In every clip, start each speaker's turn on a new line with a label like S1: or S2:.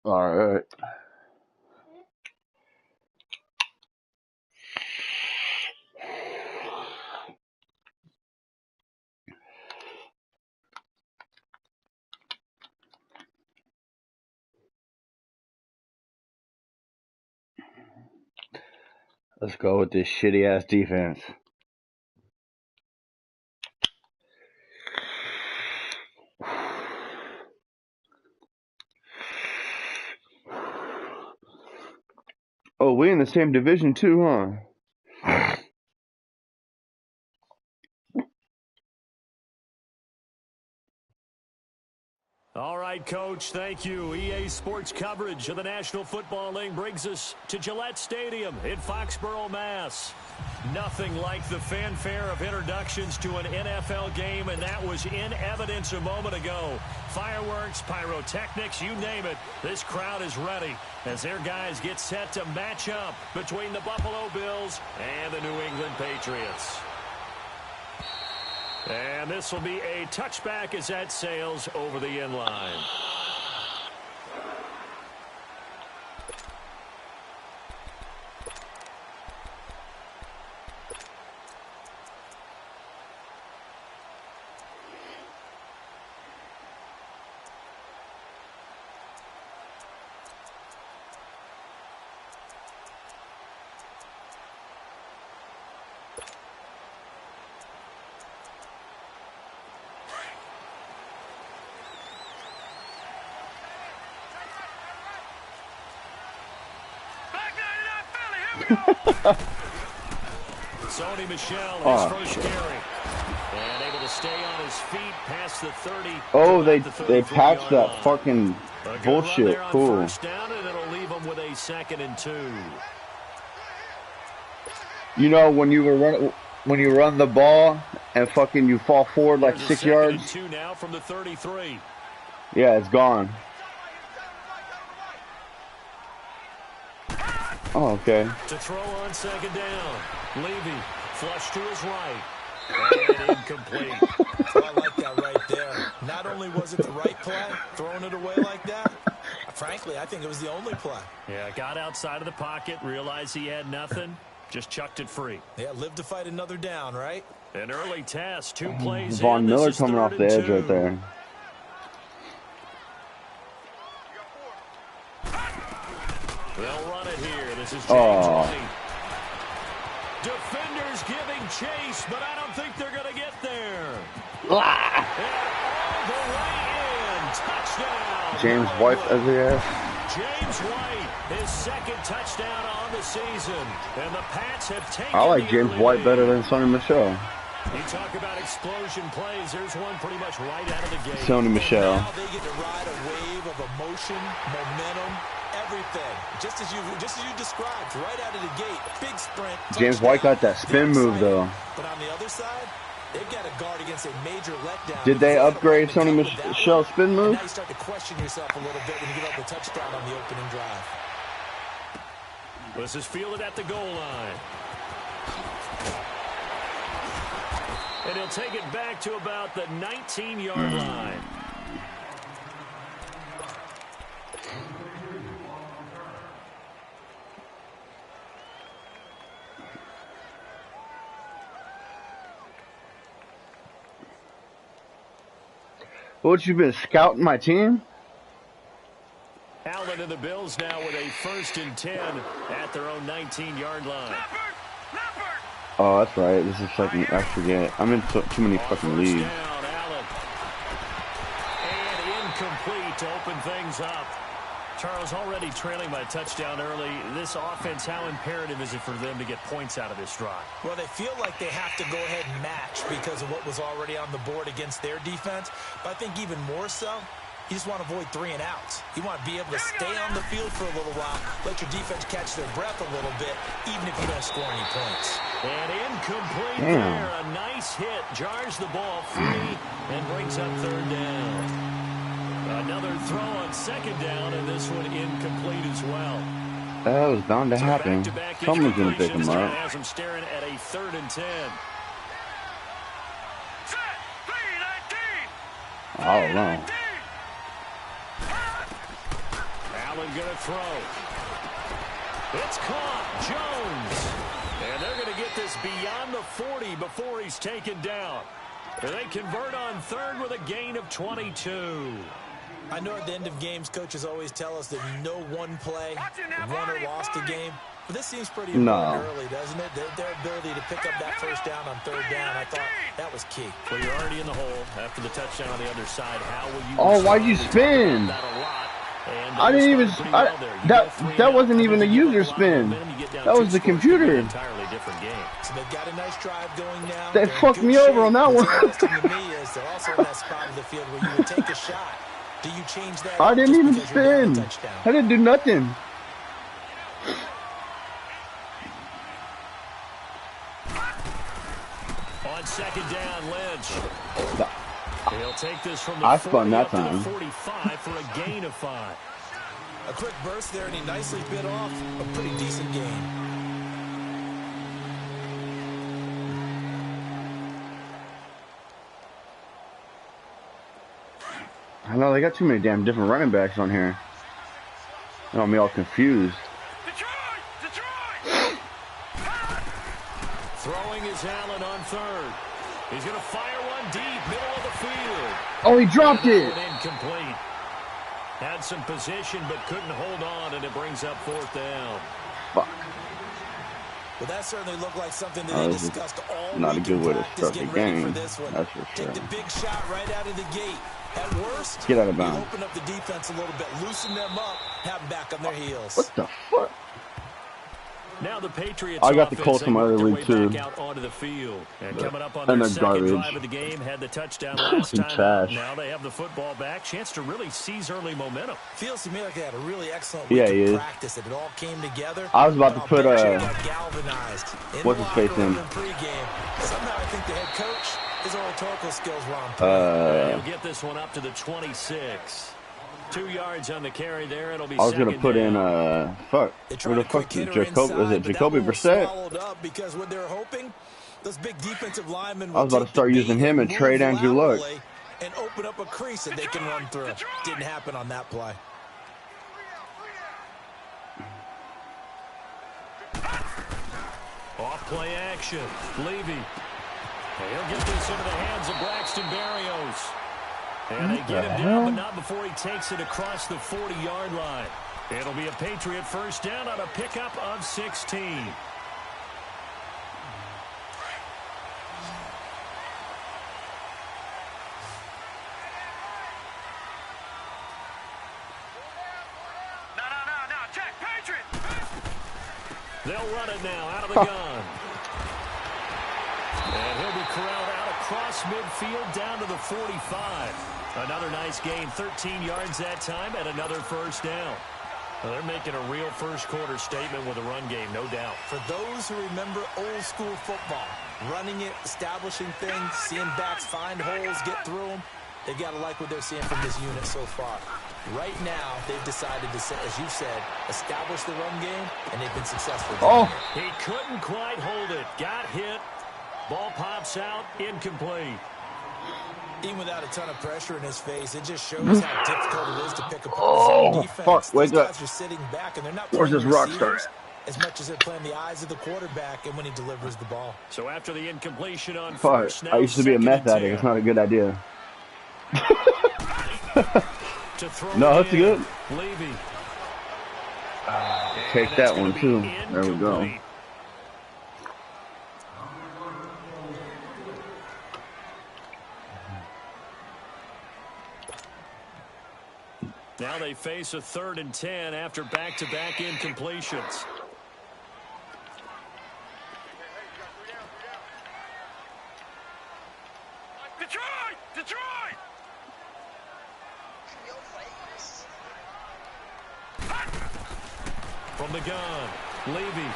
S1: All right. Let's go with this shitty ass defense. Oh, we in the same division too, huh?
S2: All right, Coach, thank you. EA Sports coverage of the National Football League brings us to Gillette Stadium in Foxborough, Mass. Nothing like the fanfare of introductions to an NFL game, and that was in evidence a moment ago. Fireworks, pyrotechnics, you name it. This crowd is ready as their guys get set to match up between the Buffalo Bills and the New England Patriots. And this will be a touchback as that sails over the end line. Sony Michel, his first carry. And able to stay on his feet past the 30.
S1: Oh, they patched that fucking bullshit. Cool.
S2: First down, and it'll leave them with a 2nd and 2.
S1: You know when you run the ball and fucking you fall forward like 6 yards.
S2: 2nd and 2 now from the 33.
S1: Yeah, it's gone. Oh, okay.
S2: To throw on 2nd down. Levy, flush to his right. And incomplete.
S3: So I like that right there. Not only was it the right play, throwing it away like that, frankly, I think it was the only play.
S2: Yeah, got outside of the pocket, realized he had nothing, just chucked it free.
S3: Yeah, live to fight another down, right?
S2: An early test, 2 plays
S1: Von Miller
S2: this
S1: coming off the edge right there.
S2: They'll run it here. This is James White. Defenders giving chase, but I don't think they're going to get there. And all the way in. Touchdown.
S1: James White as he is.
S2: James White, his 2nd touchdown on the season. And the Pats have taken
S1: I like James White better than Sony Michel.
S2: You talk about explosion plays. There's one pretty much right out of the gate.
S1: Sony Michel.
S3: Now they get to ride a wave of emotion, momentum, everything. Just as you described, right out of the gate. Big sprint.
S1: James White got that spin move though.
S3: But on the other side, they've got to guard against a major letdown.
S1: Did they upgrade Sony Michel's spin move?
S3: Now you start to question yourself a little bit when you give up the touchdown on the opening drive.
S2: This is fielded at the goal line. And he'll take it back to about the 19-yard line.
S1: What, you been scouting my team?
S2: Allen and the Bills now with a 1st and 10 at their own 19-yard line.
S1: Oh, that's right. This is fucking, I forget. I'm in too many fucking leagues.
S2: Down, Allen. And incomplete to open things up. Charles, already trailing by a touchdown early. This offense, how imperative is it for them to get points out of this drive?
S3: Well, they feel like they have to go ahead and match because of what was already on the board against their defense. But I think even more so, you just want to avoid 3 and outs. You want to be able to stay on the field for a little while, let your defense catch their breath a little bit, even if you don't score any points.
S2: And incomplete there. A nice hit. Jars the ball free and brings up 3rd down. Another throw on 2nd down, and this one incomplete as well.
S1: That was bound to happen. Someone's going to pick him up.
S2: Has him staring at a 3rd and 10. I
S1: don't know.
S2: going to throw. It's caught. Jones. And they're going to get this beyond the 40 before he's taken down. And they convert on third with a gain of 22.
S3: I know at the end of games, coaches always tell us that no one play won or lost a game. But this seems pretty important early, doesn't it? Their ability to pick up that first down on third down, I thought that was key.
S2: Well, you're already in the hole after the touchdown on the other side. How will you?
S1: Oh, why'd you spin? I didn't even. That wasn't even a user spin. That was the computer.
S2: Entirely different game.
S3: So they've got a nice drive going now.
S1: They fucked me over on that one.
S3: To me is they're also in that spot of the field where you would take a shot. Do you change that?
S1: I didn't even spin. I didn't do nothing.
S2: On second down, Lynch. He'll take this from the
S1: I spun that
S2: 40
S1: time.
S2: 45 for a gain of 5.
S3: A quick burst there, and he nicely bit off a pretty decent gain.
S1: I know they got too many damn different running backs on here. They got me all confused.
S2: Detroit! Throwing is Allen on third. He's going to fire one deep, middle of the field.
S1: Oh, he dropped it.
S2: Incomplete. Had some position, but couldn't hold on, and it brings up fourth down.
S1: Fuck.
S3: Well, that certainly looked like something that they discussed all
S1: not a
S3: week
S1: good
S3: in
S1: way to
S3: practice,
S1: start the
S3: getting ready for
S1: game.
S3: this one.
S1: That's for sure.
S3: Take the big shot right out of the gate. At worst,
S1: Get out of bounds.
S3: open up the defense a little bit, loosen them up, have them back on their heels.
S1: What the fuck?
S2: Now the Patriots.
S1: I got the Colts in my other league too.
S2: Out onto the field. And coming up on
S1: And
S2: their
S1: they're
S2: second
S1: garbage.
S2: drive of the game, had the touchdown last time.
S1: Trash.
S2: Now they have the football back. Chance to really seize early momentum.
S3: Feels to me like they had a really excellent week of practice, that it all came together.
S1: I was about to put
S3: galvanized.
S1: What's his face in?
S3: Somehow I think the head coach, his oratorical skills were on
S2: point. He'll get this one up to the 26. 2 yards on the carry there. It'll be.
S1: I was gonna put in fuck. Where the fuck is Jacoby? Is it Jacoby Brissett?
S3: Because what they're hoping, those big defensive linemen.
S1: I was about to start using him and trade Andrew Luck.
S3: And open up a crease that they can run through. Didn't happen on that play.
S2: Off play action. Levy. He'll get this into the hands of Braxton Berrios. And they get him down, but not before he takes it across the 40-yard line. It'll be a Patriot first down on a pickup of 16.
S4: No, check, Patriot!
S2: They'll run it now out of the gun. And he'll be corralled out across midfield down to the 45. Another nice gain, 13 yards that time, and another first down. Well, they're making a real first-quarter statement with a run game, no doubt.
S3: For those who remember old-school football, running it, establishing things, seeing backs find holes, get through them, they've got to like what they're seeing from this unit so far. Right now, they've decided to, as you said, establish the run game, and they've been successful.
S2: He couldn't quite hold it. Got hit. Ball pops out, incomplete.
S3: Even without a ton of pressure in his face, it just shows how difficult it is to pick apart his defense.
S1: Fuck, wake
S3: These
S1: up.
S3: guys are sitting back, and they're not
S1: Where's
S3: playing
S1: this rock
S3: receivers
S1: star?
S3: as much as they're playing the eyes of the quarterback and when he delivers the ball.
S2: So after the incompletion on
S1: Fuck,
S2: first, now
S1: I used to be a meth addict. It's not a good idea. No, that's good.
S2: Levy.
S1: Take that one too. There we go.
S2: Now they face a 3rd and 10 after back-to-back incompletions.
S4: Detroit!
S2: From the gun, Levy.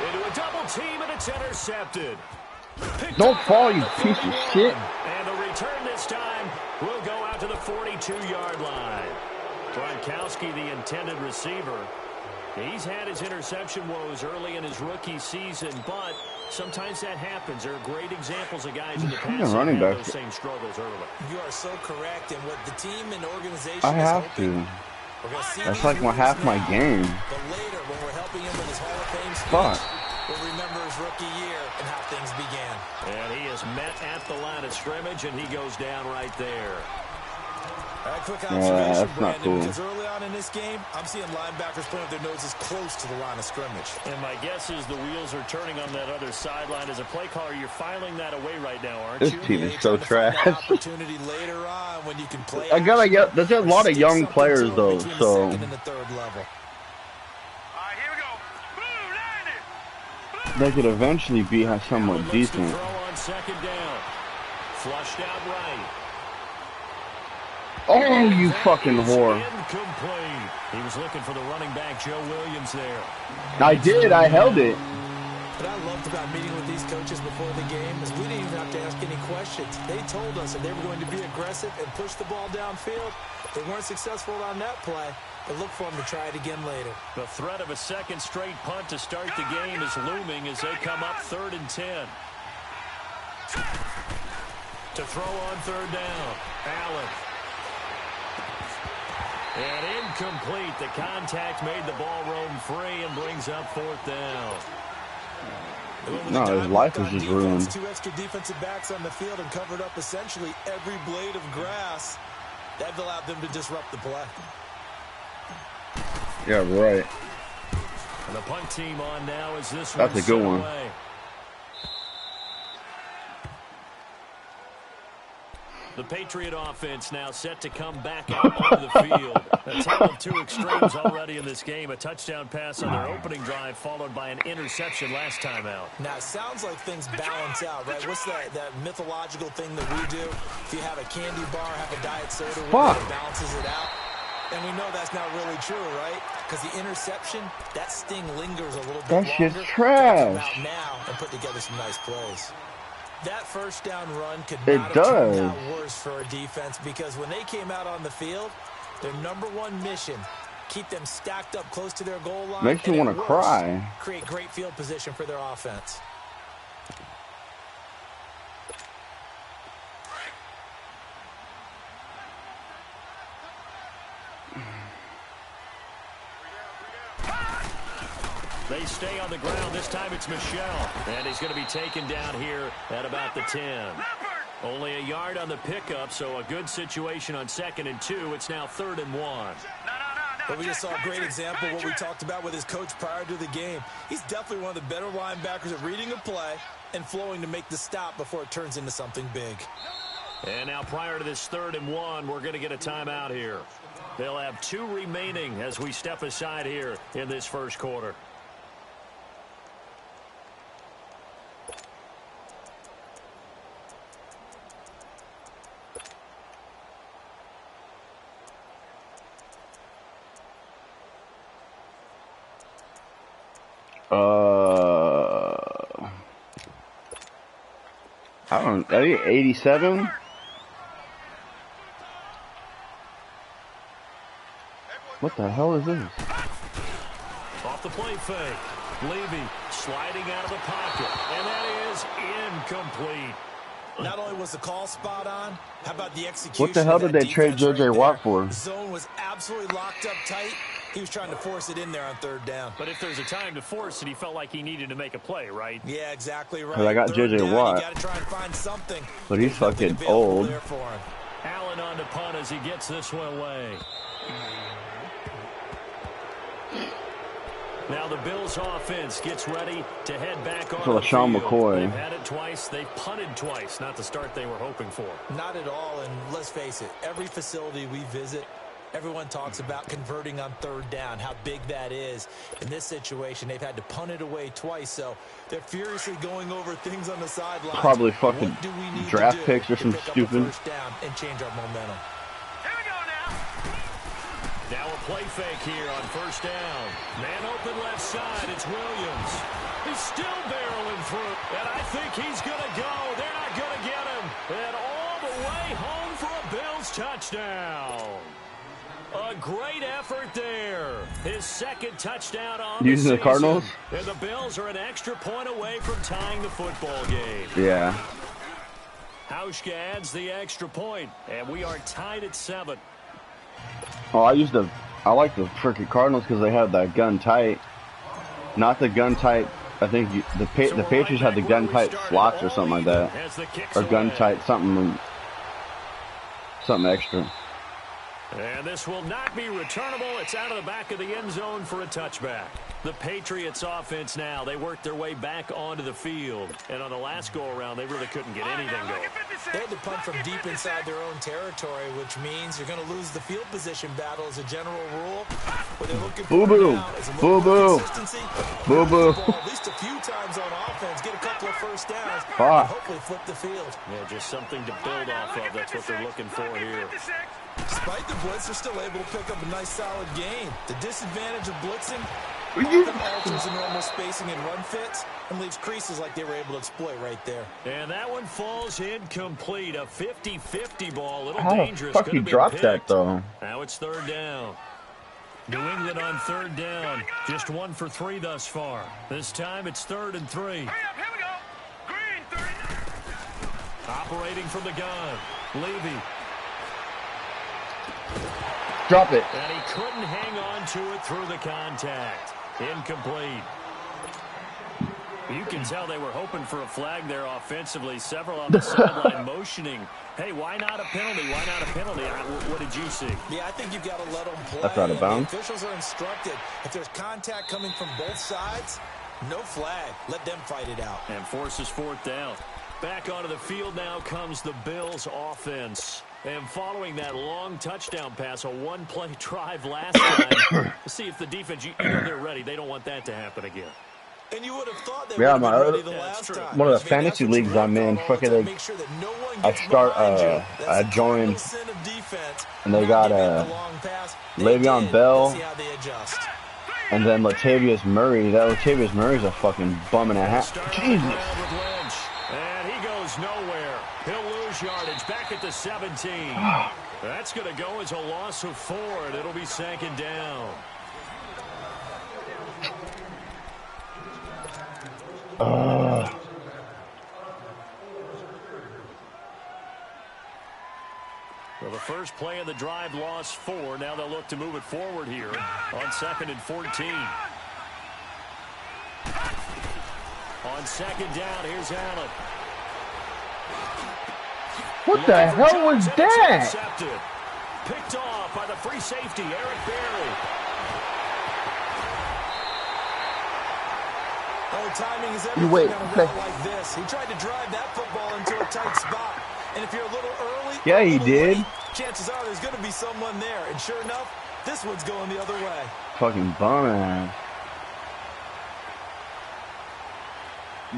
S2: Into a double team, and it's intercepted.
S1: Don't fall, you piece of shit.
S2: And the return this time will go out to the 42-yard line. Gronkowski, the intended receiver. He's had his interception woes early in his rookie season, but sometimes that happens. There are great examples of guys in the past that had those same struggles early.
S3: You are so correct, and what the team and organization
S1: I
S3: is
S1: have
S3: hoping,
S1: to. That's like half my game.
S3: But later, when we're helping him with his Hall of Fame speech,
S1: Fuck.
S3: we'll remember his rookie year and how things began.
S2: And he is met at the line of scrimmage, and he goes down right there.
S3: All right, quick observation,
S1: that's not
S3: Brandon,
S1: cool.
S3: because early on in this game, I'm seeing linebackers putting up their noses close to the line of scrimmage.
S2: And my guess is the wheels are turning on that other sideline. As a play caller, you're filing that away right now, aren't
S1: This
S2: you?
S1: team is so trash.
S3: Opportunity later on when you can play.
S1: I gotta get. There's a lot of young players though, so.
S3: The third level.
S4: All right, here we go. Blue, line it.
S1: They could eventually be somewhat decent.
S2: Throw on second down. Flushed out right.
S1: Oh, you fucking whore.
S2: Incomplete. He was looking for the running back, Joe Williams, there.
S1: I did. I held it.
S3: What I loved about meeting with these coaches before the game is we didn't even have to ask any questions. They told us that they were going to be aggressive and push the ball downfield. They weren't successful on that play, but look for them to try it again later.
S2: The threat of a second straight punt to start the game is looming as they come up 3rd and 10. To throw on 3rd down, Allen. And incomplete. The contact made the ball roam free and brings up 4th down.
S1: No, his life is just ruined.
S3: 2 extra defensive backs on the field and covered up essentially every blade of grass. That allowed them to disrupt the play.
S1: Yeah, right.
S2: And the punt team on now as this
S1: That's a good one.
S2: away. The Patriot offense now set to come back out onto the field. A tale of 2 extremes already in this game. A touchdown pass on their opening drive followed by an interception last time out.
S3: Now, it sounds like things balance out, right? What's that mythological thing that we do? If you have a candy bar, have a diet soda, it balances it out. And we know that's not really true, right? Because the interception, that sting lingers a little bit longer.
S1: That shit's trash.
S3: Come out now and put together some nice plays. That first down run could
S1: It
S3: not have turned
S1: does.
S3: out worse for a defense because when they came out on the field, their #1 mission, keep them stacked up close to their goal line.
S1: Makes me want to cry.
S3: Create great field position for their offense.
S2: They stay on the ground. This time it's Michelle. And he's going to be taken down here at about the 10. Only a yard on the pickup, so a good situation on 2nd and 2. It's now 3rd and 1.
S3: But we just saw a great example of what we talked about with his coach prior to the game. He's definitely one of the better linebackers at reading a play and flowing to make the stop before it turns into something big.
S2: And now prior to this 3rd and 1, we're going to get a timeout here. They'll have 2 remaining as we step aside here in this first quarter.
S1: I don't know, 87? What the hell is this?
S2: Off the play fake. Levy sliding out of the pocket. And that is incomplete.
S3: Not only was the call spot on, how about the execution?
S1: What the hell did they trade J.J. Watt for?
S3: Zone was absolutely locked up tight. He was trying to force it in there on 3rd down.
S2: But if there's a time to force it, he felt like he needed to make a play, right?
S3: Yeah, exactly right.
S1: I got J.J. Watt.
S3: You got to try and find something.
S1: But he's fucking old.
S2: Allen on to punt as he gets this one away. Now the Bills offense gets ready to head back on the
S1: Sean
S2: field.
S1: McCoy.
S2: They've had it twice. They've punted twice. Not the start they were hoping for.
S3: Not at all, and let's face it, every facility we visit, everyone talks about converting on 3rd down, how big that is. In this situation, they've had to punt it away twice, so they're furiously going over things on the sideline.
S1: Probably fucking draft picks or some stupid.
S3: First down and change our momentum.
S2: Now a play fake here on 1st down. Man open left side. It's Williams. He's still barreling through. And I think he's going to go. They're not going to get him. And all the way home for a Bills touchdown. A great effort there. His 2nd touchdown on
S1: Using the Cardinals.
S2: And the Bills are an extra point away from tying the football game.
S1: Yeah.
S2: Hauschka adds the extra point. And we are tied at 7.
S1: Oh, I used the I like the freaking Cardinals because they have that gun tight. Not the gun tight. I think the Patriots had the gun tight slots or something like that, or gun tight something extra.
S2: And this will not be returnable. It's out of the back of the end zone for a touchback. The Patriots offense now, they worked their way back onto the field. And on the last go-around, they really couldn't get anything going.
S3: They had to punt from deep inside their own territory, which means you're going to lose the field position battle as a general rule. But they're looking for consistency.
S1: Boo-boo.
S3: At least a few times on offense, get a couple of first downs, and hopefully flip the field.
S2: Yeah, just something to build off of. That's what they're looking for here.
S3: Despite the blitz, they're still able to pick up a nice, solid gain. The disadvantage of blitzing often alters the normal spacing and run fits and leaves creases like they were able to exploit right there.
S2: And that one falls incomplete. A 50-50 ball. A little
S1: How
S2: dangerous.
S1: the fuck you dropped that, though?
S2: Now it's third down. New England on third down. Just 1 for 3 thus far. This time it's 3rd and 3.
S4: Hurry up, here we go. Green, 30.
S2: Operating from the gun. Levy.
S1: Drop it.
S2: And he couldn't hang on to it through the contact. Incomplete. You can tell they were hoping for a flag there offensively. Several on the sideline motioning. Hey, why not a penalty? Why not a penalty? What did you see?
S3: Yeah, I think you've got to let them play.
S1: That's out of bounds.
S3: The officials are instructed. If there's contact coming from both sides, no flag. Let them fight it out.
S2: And forces 4th down. Back onto the field now comes the Bills offense. And following that long touchdown pass, a one-play drive last time, to see if the defense, you know they're ready. They don't want that to happen again.
S3: And you would have thought they
S1: Yeah,
S3: would have been ready the last time.
S1: one of the fantasy leagues I'm in, fucking I joined, and they got Le'Veon Bell, and then Latavius Murray. That Latavius Murray's a fucking bum and a half. Jesus.
S2: And he goes nowhere. He'll lose yardage back at the 17. That's going to go as a loss of 4, and it'll be 2nd down. Well, the first play of the drive lost 4. Now they'll look to move it forward here on 2nd and 14. On 2nd down, here's Allen.
S1: What the hell was that?
S2: Picked off by the free safety, Eric Berry.
S3: Oh, timing is everything on a route like this. He tried to drive that football into a tight spot. And if you're a little early,
S1: yeah, he did.
S3: Late, chances are there's going to be someone there. And sure enough, this one's going the other way.
S1: Fucking bum ass.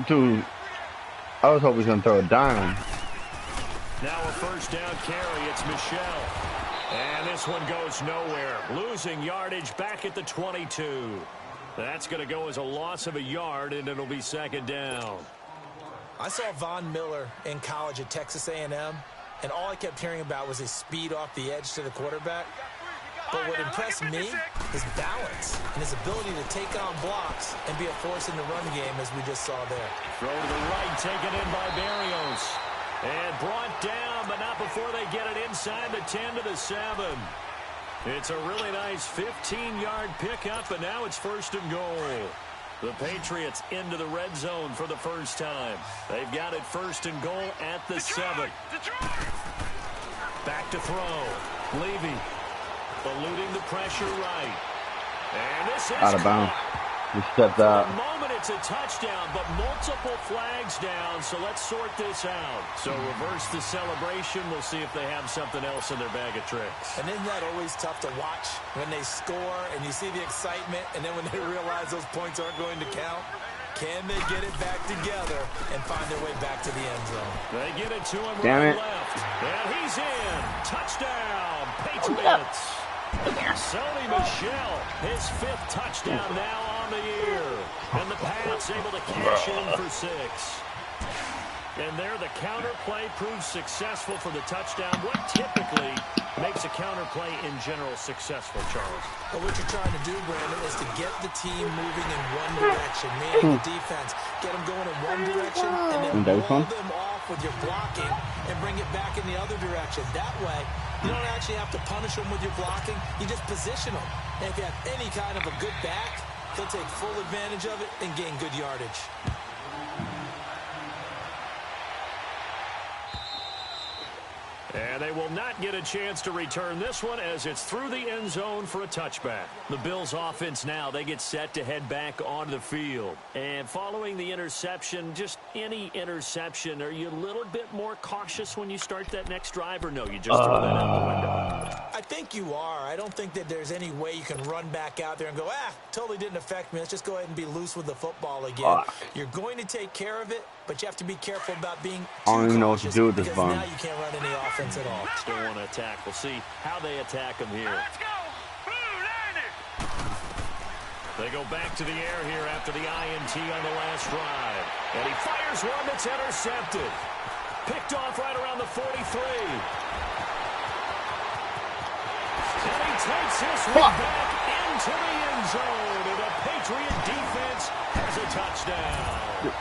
S1: Dude, I was hoping he was going to throw a dime.
S2: Now a first down carry. It's Michelle. And this one goes nowhere. Losing yardage back at the 22. That's going to go as a loss of a yard, and it'll be 2nd down.
S3: I saw Von Miller in college at Texas A&M, and all I kept hearing about was his speed off the edge to the quarterback. But what impressed me, his balance and his ability to take on blocks and be a force in the run game, as we just saw there.
S2: Throw to the right, taken in by Barrios. And brought down, but not before they get it inside the 10 to the 7. It's a really nice 15-yard pickup, and now it's 1st and goal. The Patriots into the red zone for the first time. They've got it 1st and goal at the 7. Back to throw. Levy eluding the pressure right. And this is
S1: out of bounds. He stepped out.
S2: For the moment, it's a touchdown, but multiple flags down, so let's sort this out. So reverse the celebration. We'll see if they have something else in their bag of tricks.
S3: And isn't that always tough to watch when they score and you see the excitement, and then when they realize those points aren't going to count? Can they get it back together and find their way back to the end zone?
S2: They get it to him
S1: Damn
S2: right
S1: it.
S2: left. And he's in. Touchdown, Patriots. Sony Michel, his 5th touchdown now on the year. And the Pats able to cash in for 6. And there the counter play proves successful for the touchdown. What typically makes a counter play in general successful, Charles?
S3: Well, what you're trying to do, Brandon, is to get the team moving in one direction, meaning the defense. Get them going in one direction and then wall them off with your blocking and bring it back in the other direction. That way, you don't actually have to punish them with your blocking. You just position them. And if you have any kind of a good back, he'll take full advantage of it and gain good yardage.
S2: And they will not get a chance to return this one as it's through the end zone for a touchback. The Bills offense now, they get set to head back onto the field. And following the interception, just any interception, are you a little bit more cautious when you start that next drive, or no, you just throw that out the window?
S3: I think you are. I don't think that there's any way you can run back out there and go, totally didn't affect me. Let's just go ahead and be loose with the football again. You're going to take care of it, but you have to be careful about being too
S1: I don't even know what to
S3: cautious
S1: do with this
S3: because
S1: bomb.
S3: now you can't run any offense at all.
S2: Still want to attack. We'll see how they attack him here.
S4: Let's go. Blue Niners.
S2: They go back to the air here after the INT on the last drive. And he fires one that's intercepted. Picked off right around the 43. And he takes this one back into the end zone. And the Patriot defense has a touchdown.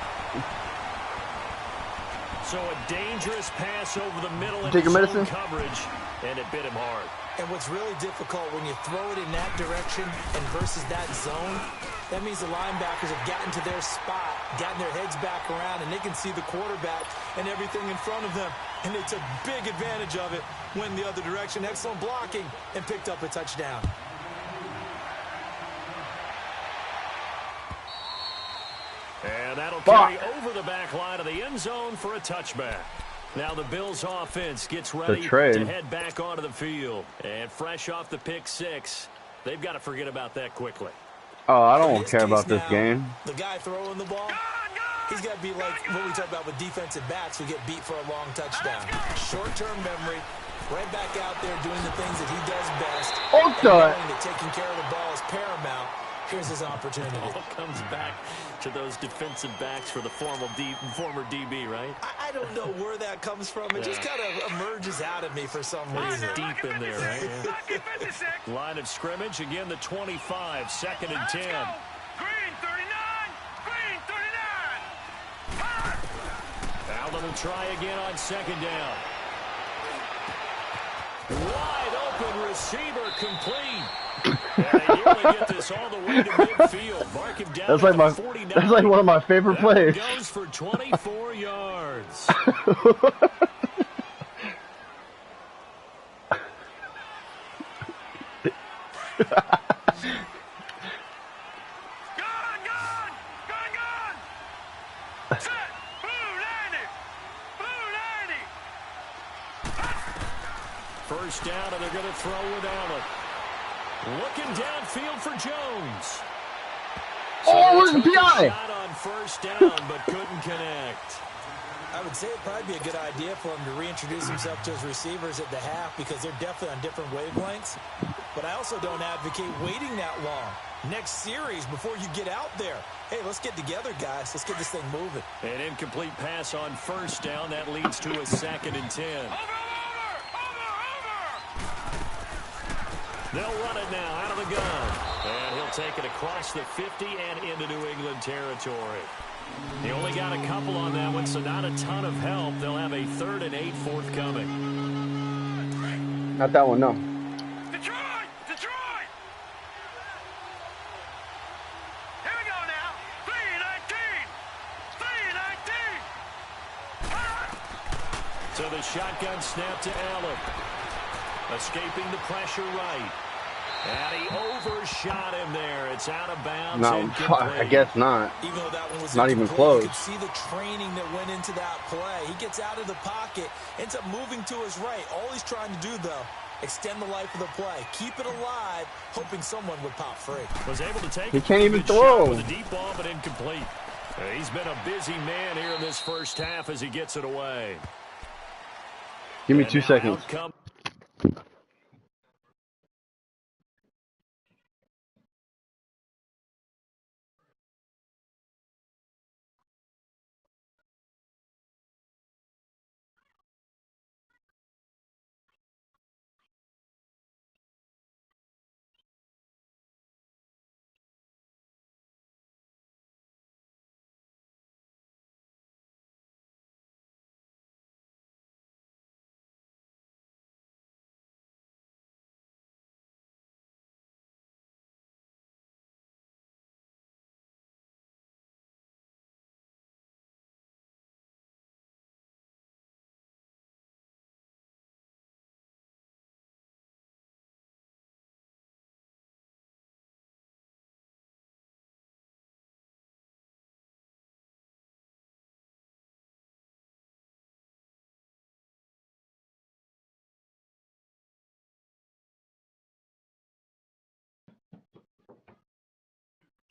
S2: So a dangerous pass over the middle in zone coverage, and it bit him hard.
S3: And what's really difficult when you throw it in that direction and versus that zone, that means the linebackers have gotten to their spot, gotten their heads back around, and they can see the quarterback and everything in front of them. And they took big advantage of it, went the other direction, excellent blocking, and picked up a touchdown.
S2: And that'll carry over the back line of the end zone for a touchback. Now the Bills offense gets ready to head back onto the field. And fresh off the pick six, they've got to forget about that quickly.
S1: Oh, I don't care about this game.
S3: The guy throwing the ball, he's got to be like what we talk about with defensive backs who get beat for a long touchdown. Short-term memory, right back out there doing the things that he does best. And knowing that taking care of the ball is paramount. Here's his opportunity.
S2: It all comes back to those defensive backs for the former DB, right?
S3: I don't know where that comes from. It just kind of emerges out of me for some reason.
S2: Deep in there, right? Yeah. Line of scrimmage, again, the 25, 2nd and 10.
S4: Green 39. Green 39.
S2: Allen will try again on 2nd down. Wide open receiver complete. And they nearly get this all the way to midfield. Mark him down
S1: that's like one of my favorite plays.
S2: Goes for 24 yards.
S4: Set. Blue 90. Blue 90.
S2: First down, and they're going to throw with Allen. Looking downfield for Jones.
S1: Where's the PI?
S2: Shot on first down, but couldn't connect.
S3: I would say it'd probably be a good idea for him to reintroduce himself to his receivers at the half because they're definitely on different wavelengths. But I also don't advocate waiting that long. Next series before you get out there. Hey, let's get together, guys. Let's get this thing moving.
S2: An incomplete pass on first down. That leads to a 2nd and 10. They'll run it now out of the gun. And he'll take it across the 50 and into New England territory. He only got a couple on that one, so not a ton of help. They'll have a 3rd and 8 forthcoming.
S1: Not that one, no.
S4: Detroit! Detroit! Here we go now. 3-19. 3-19.
S2: So the shotgun snap to Allen. Escaping the pressure right. And he overshot him there. It's out of bounds.
S1: No, I guess not.
S3: Even though that one was
S1: not even close.
S3: You could see the training that went into that play. He gets out of the pocket, ends up moving to his right. All he's trying to do, though, extend the life of the play. Keep it alive, hoping someone would pop free.
S2: Was able to take
S1: he can't even throw.
S2: With a deep ball, but incomplete. He's been a busy man here in this first half as he gets it away.
S1: Give me 2 seconds.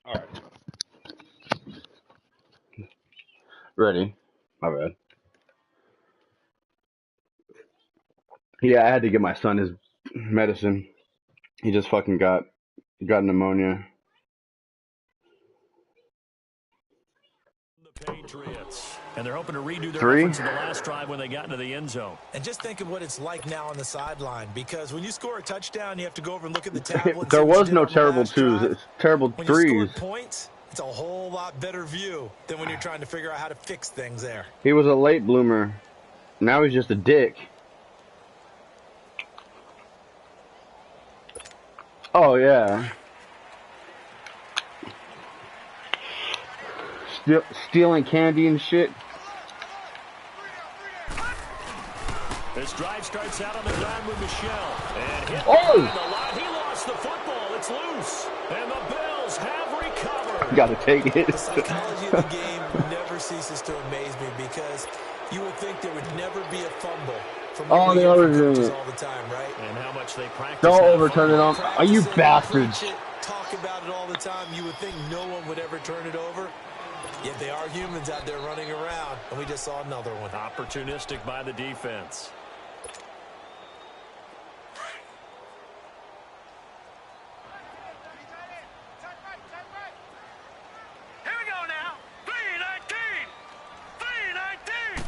S1: All right. Ready? My bad. Yeah, I had to get my son his medicine. He just fucking got pneumonia.
S2: The Patriots, and they're hoping to redo their
S1: 3.
S2: efforts in the last drive when they got into the end zone.
S3: And just think of what it's like now on the sideline, because when you score a touchdown, you have to go over and look at the tablet. And
S1: There
S3: see what
S1: was
S3: you did
S1: no
S3: on the
S1: terrible
S3: last
S1: 2s.
S3: drive.
S1: It's terrible
S3: When
S1: 3s.
S3: you scored points, it's a whole lot better view than when you're trying to figure out how to fix things there.
S1: He was a late bloomer. Now he's just a dick. Oh, yeah. Stealing candy and shit.
S2: This drive starts out on the ground with Michelle. And hit
S1: Oh!
S2: the line. He lost the football. It's loose. And the Bills have recovered.
S1: You gotta take it.
S3: The psychology of the game never ceases to amaze me, because you would think there would never be a fumble from
S1: Oh, they overturn it
S3: all the time, right?
S2: And how much they practice.
S1: Don't overturn it on. Are you bastards?
S3: Talk about it all the time. You would think no one would ever turn it over. Yet they are humans out there running around, and we just saw another one.
S2: Opportunistic by the defense.
S4: Here we go now. 319. 319.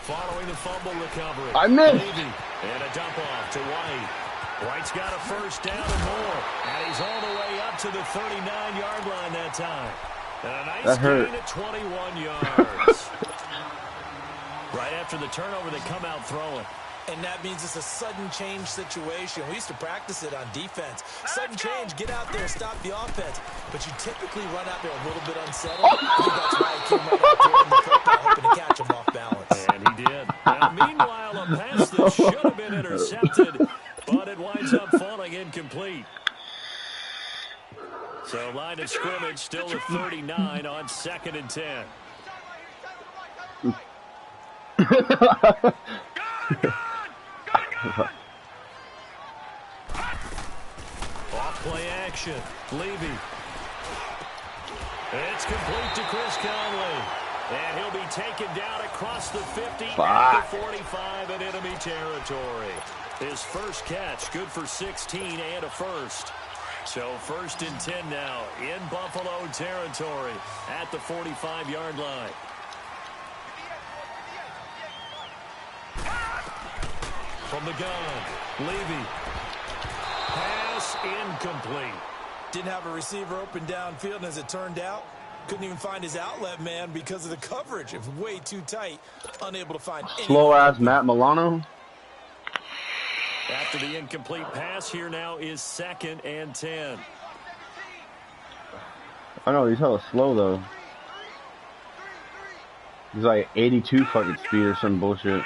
S2: Following the fumble recovery.
S1: I missed.
S2: Levy, and a dump off to White. White's got a first down and more. And he's all the way up to the 39-yard line that time. And a nice gain at 21 yards. Right after the turnover, they come out throwing.
S3: And that means it's a sudden change situation. We used to practice it on defense. Sudden change, get out there, stop the offense. But you typically run out there a little bit unsettled. I think that's why he came right out there in the football, hoping to catch him off balance.
S2: And he did. Now, meanwhile, a pass that should have been intercepted, but it winds up falling incomplete. So line of scrimmage still at 39 on 2nd and 10. Off play action. Levy. It's complete to Chris Conley. And he'll be taken down across the 50 at the 45 in enemy territory. His first catch, good for 16 and a first. So 1st and 10 now in Buffalo territory at the 45-yard line. From the gun, Levy. Pass incomplete.
S3: Didn't have a receiver open downfield, and as it turned out, couldn't even find his outlet man because of the coverage. It was way too tight, unable to find any.
S1: Slow-ass Matt Milano.
S2: After the incomplete pass, here now is 2nd and 10.
S1: I know, he's hella slow, though. He's like 82 fucking speed or some bullshit.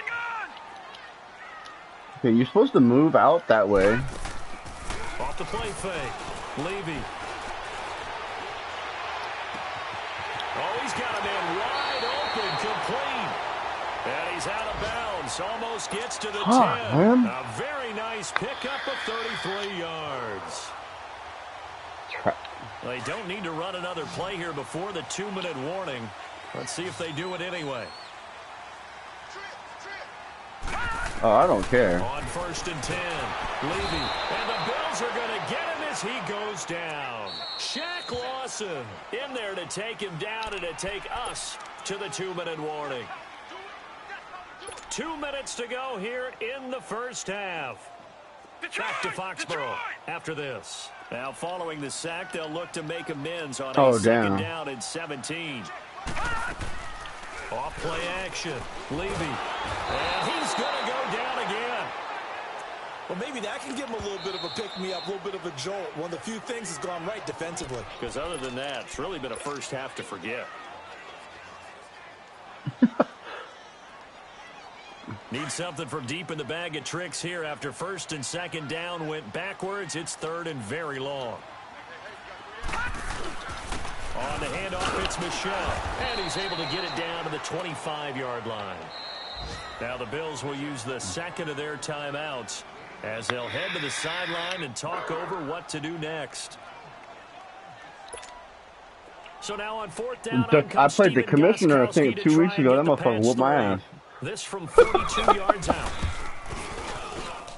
S1: Okay, you're supposed to move out that way.
S2: Off the play fake. Levy. Oh, he's got a man wide open, complete. And he's out of bounds. Almost gets to the 10.
S1: Man.
S2: A very nice pickup of 33 yards. They don't need to run another play here before the 2-minute warning. Let's see if they do it anyway.
S1: Oh, I don't care.
S2: On 1st and 10, Levy. And the Bills are going to get him as he goes down. Shaq Lawson in there to take him down and to take us to the 2-minute warning. 2 minutes to go here in the first half. Back to Foxborough after this. Now, following the sack, they'll look to make amends on a 2nd down and 17. Off play action. Levy. And he's going to go down again.
S3: Well, maybe that can give him a little bit of a pick-me-up, a little bit of a jolt. One of the few things has gone right defensively.
S2: Because other than that, it's really been a first half to forget. Need something from deep in the bag of tricks here after 1st and 2nd down went backwards. It's 3rd and very long. On the handoff, it's Michelle. And he's able to get it down to the 25-yard line. Now the Bills will use the 2nd of their timeouts as they'll head to the sideline and talk over what to do next. So now on 4th down,
S1: I played the commissioner, I think, 2 weeks ago. That motherfucker whooped my ass.
S2: This from 42 yards out.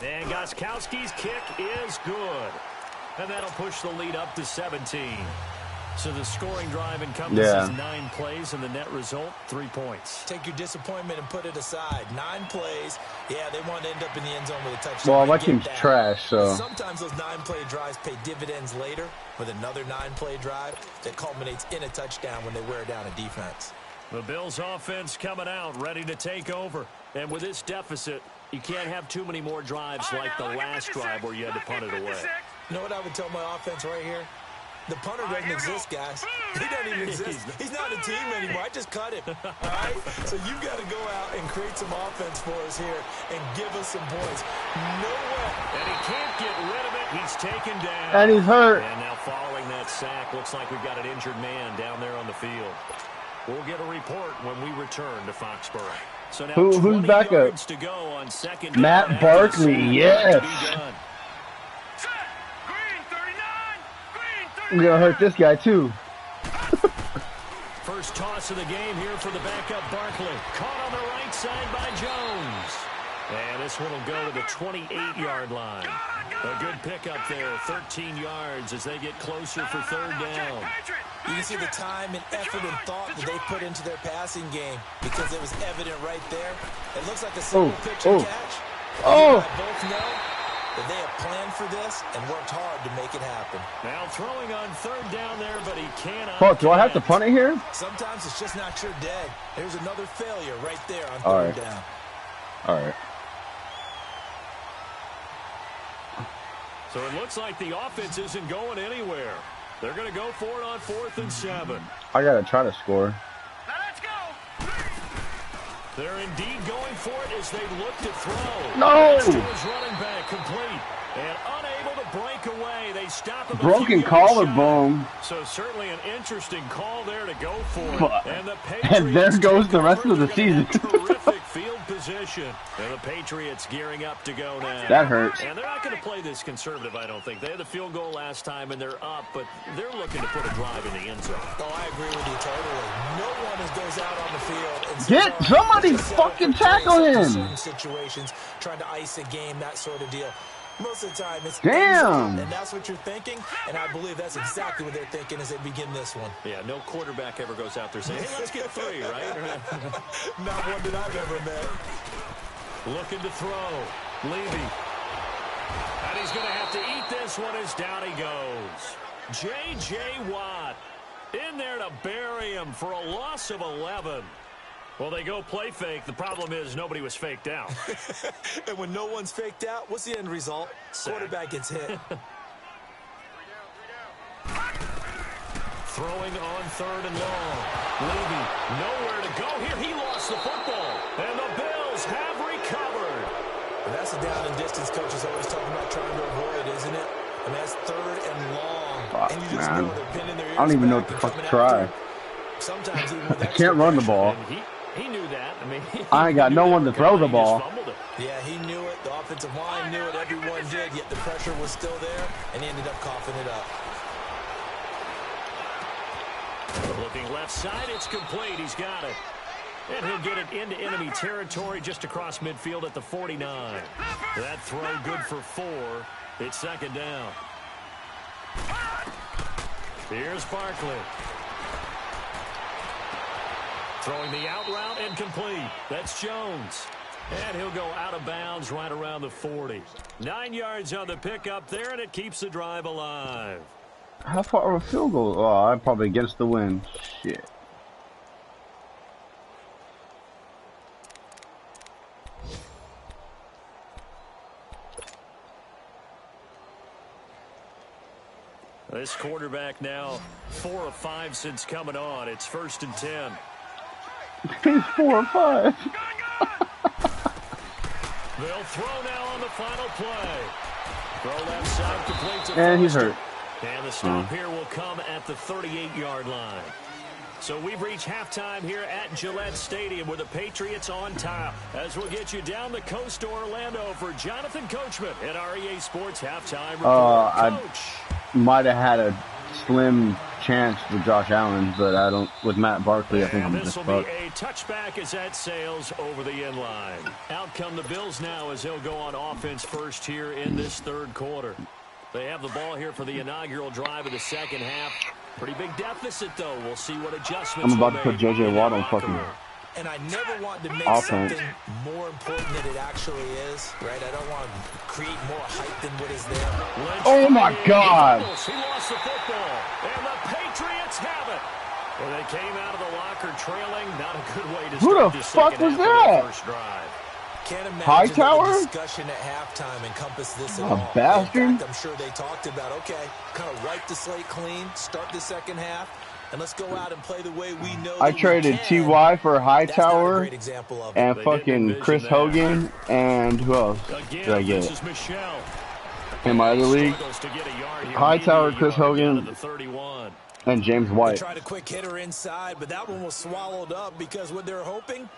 S2: And Gostkowski's kick is good. And that'll push the lead up to 17. So the scoring drive encompasses 9 plays, and the net result, 3 points.
S3: Take your disappointment and put it aside. 9 plays. Yeah, they want to end up in the end zone with a touchdown.
S1: Well, my team's trash, so.
S3: Sometimes those 9-play drives pay dividends later with another 9-play drive that culminates in a touchdown when they wear down a defense.
S2: The Bills' offense coming out, ready to take over. And with this deficit, you can't have too many more drives like the last drive where you had to punt it away.
S3: You know what I would tell my offense right here? The punter doesn't exist, guys. He doesn't even exist. He's not a team anymore. I just cut him. All right? So you've got to go out and create some offense for us here and give us some points. No way.
S2: And he can't get rid of it. He's taken down.
S1: And he's hurt.
S2: And now following that sack, looks like we've got an injured man down there on the field. We'll get a report when we return to Foxborough. So now
S1: who's back up?
S2: To go on second
S1: Matt Barkley, yes. We're going to hurt this guy, too.
S2: First toss of the game here for the backup Barkley. Caught on the right side by Jones. And this one will go to the 28-yard line. A good pickup there, 13 yards as they get closer for 3rd down.
S3: You can see the time and effort and thought that they put into their passing game because it was evident right there. It looks like a simple pitch and catch.
S1: Oh!
S3: Both know that they have planned for this and worked hard to make it happen.
S2: Now throwing on 3rd down there, but he cannot.
S1: Fuck, do I have to punt it here?
S3: Sometimes it's just not your day. There's another failure right there on 3rd down.
S1: All right.
S2: So it looks like the offense isn't going anywhere. They're going to go for it on 4th and 7.
S1: I got to try to score.
S4: Now let's go.
S2: They're indeed going for it as they look to throw.
S1: No!
S2: To his running back, complete. And unable to break away. They stop him.
S1: Broken collarbone.
S2: So certainly an interesting call there to go for
S1: it.
S2: And the
S1: And there goes the rest of the season.
S2: Terrific field position. And the Patriots gearing up to go now.
S1: That hurts.
S2: And they're not going to play this conservative, I don't think. They had the field goal last time, and they're up, but they're looking to put a drive in the end zone.
S3: Oh, I agree with you totally. No one goes out on the field and says,
S1: get somebody fucking tackle him.
S3: Certain situations, trying to ice a game, that sort of deal. Most of the time, it's
S1: damn,
S3: and that's what you're thinking, and I believe that's exactly what they're thinking as they begin this one.
S2: Yeah, no quarterback ever goes out there saying, hey, let's get 3, right?
S3: Not one that I've ever met.
S2: Looking to throw. Levy. And he's going to have to eat this one as down he goes. J.J. Watt in there to bury him for a loss of 11. Well, they go play fake. The problem is nobody was faked out.
S3: And when no one's faked out, what's the end result? Quarterback gets hit.
S2: Throwing on 3rd and long. Levy, nowhere to go here. He lost the football. And the Bills have recovered.
S3: And that's the down and distance coach is always talking about trying to avoid, isn't it? I mean, that's 3rd and long.
S1: Fuck,
S3: and you just
S1: man.
S3: know they're pinning their ears
S1: I don't even know
S3: back
S1: what the fuck to
S3: and
S1: try.
S3: Sometimes even with
S1: I can't run the ball.
S2: He knew that. I mean,
S1: I ain't got no one to throw the ball.
S3: Yeah, he knew it. The offensive line knew it. Everyone did. Yet the pressure was still there, and he ended up coughing it up.
S2: Looking left side, it's complete. He's got it. And he'll get it into enemy territory just across midfield at the 49. That throw good for 4. It's 2nd down. Here's Barkley. Throwing the out route and complete. That's Jones. And he'll go out of bounds right around the 40. 9 yards on the pickup there, and it keeps the drive alive.
S1: How far of a field goal? Oh, I'm probably against the wind. Shit.
S2: This quarterback now 4 of 5 since coming on. It's 1st and 10.
S1: He's 4 of 5.
S2: They'll throw now on the final play. Throw left side complete to
S1: and he's hurt.
S2: And the stop here will come at the 38-yard line. So we've reached halftime here at Gillette Stadium with the Patriots on top. As we'll get you down the coast to Orlando for Jonathan Coachman at our EA Sports Halftime Report.
S1: I might have had a slim chance with Josh Allen, but I don't. With Matt Barkley, I think I'm just
S2: fucked. This will be a touchback as that sails over the end line. Out come the Bills now as they'll go on offense first here in this third quarter. They have the ball here for the inaugural drive of the second half. Pretty big deficit, though. We'll see what adjustments.
S1: I'm about to put J.J. Watt on fucking.
S3: And I never want to make
S1: offense.
S3: Something more important than it actually is, right? I don't want to create more hype than what is there.
S1: Oh my God!
S2: He lost the football, and the Patriots have it. And they came out of the locker trailing. Not a good way to
S1: Who
S2: start
S1: the
S2: this
S1: fuck
S2: second
S1: was
S2: half
S1: that?
S2: of the first drive.
S3: Can't imagine
S1: Hightower?
S3: the discussion at halftime encompass this at all.
S1: A bastard.
S3: In fact, I'm sure they talked about, okay, kind of wipe the slate clean, start the second half, and let's go out and play the way we know.
S1: I traded T.Y. for Hightower and fucking Chris Hogan, and who else did I get? In my other league, Hightower, Chris Hogan, and James White.
S3: They tried a quick hitter inside, but that one was swallowed up because what they're hoping,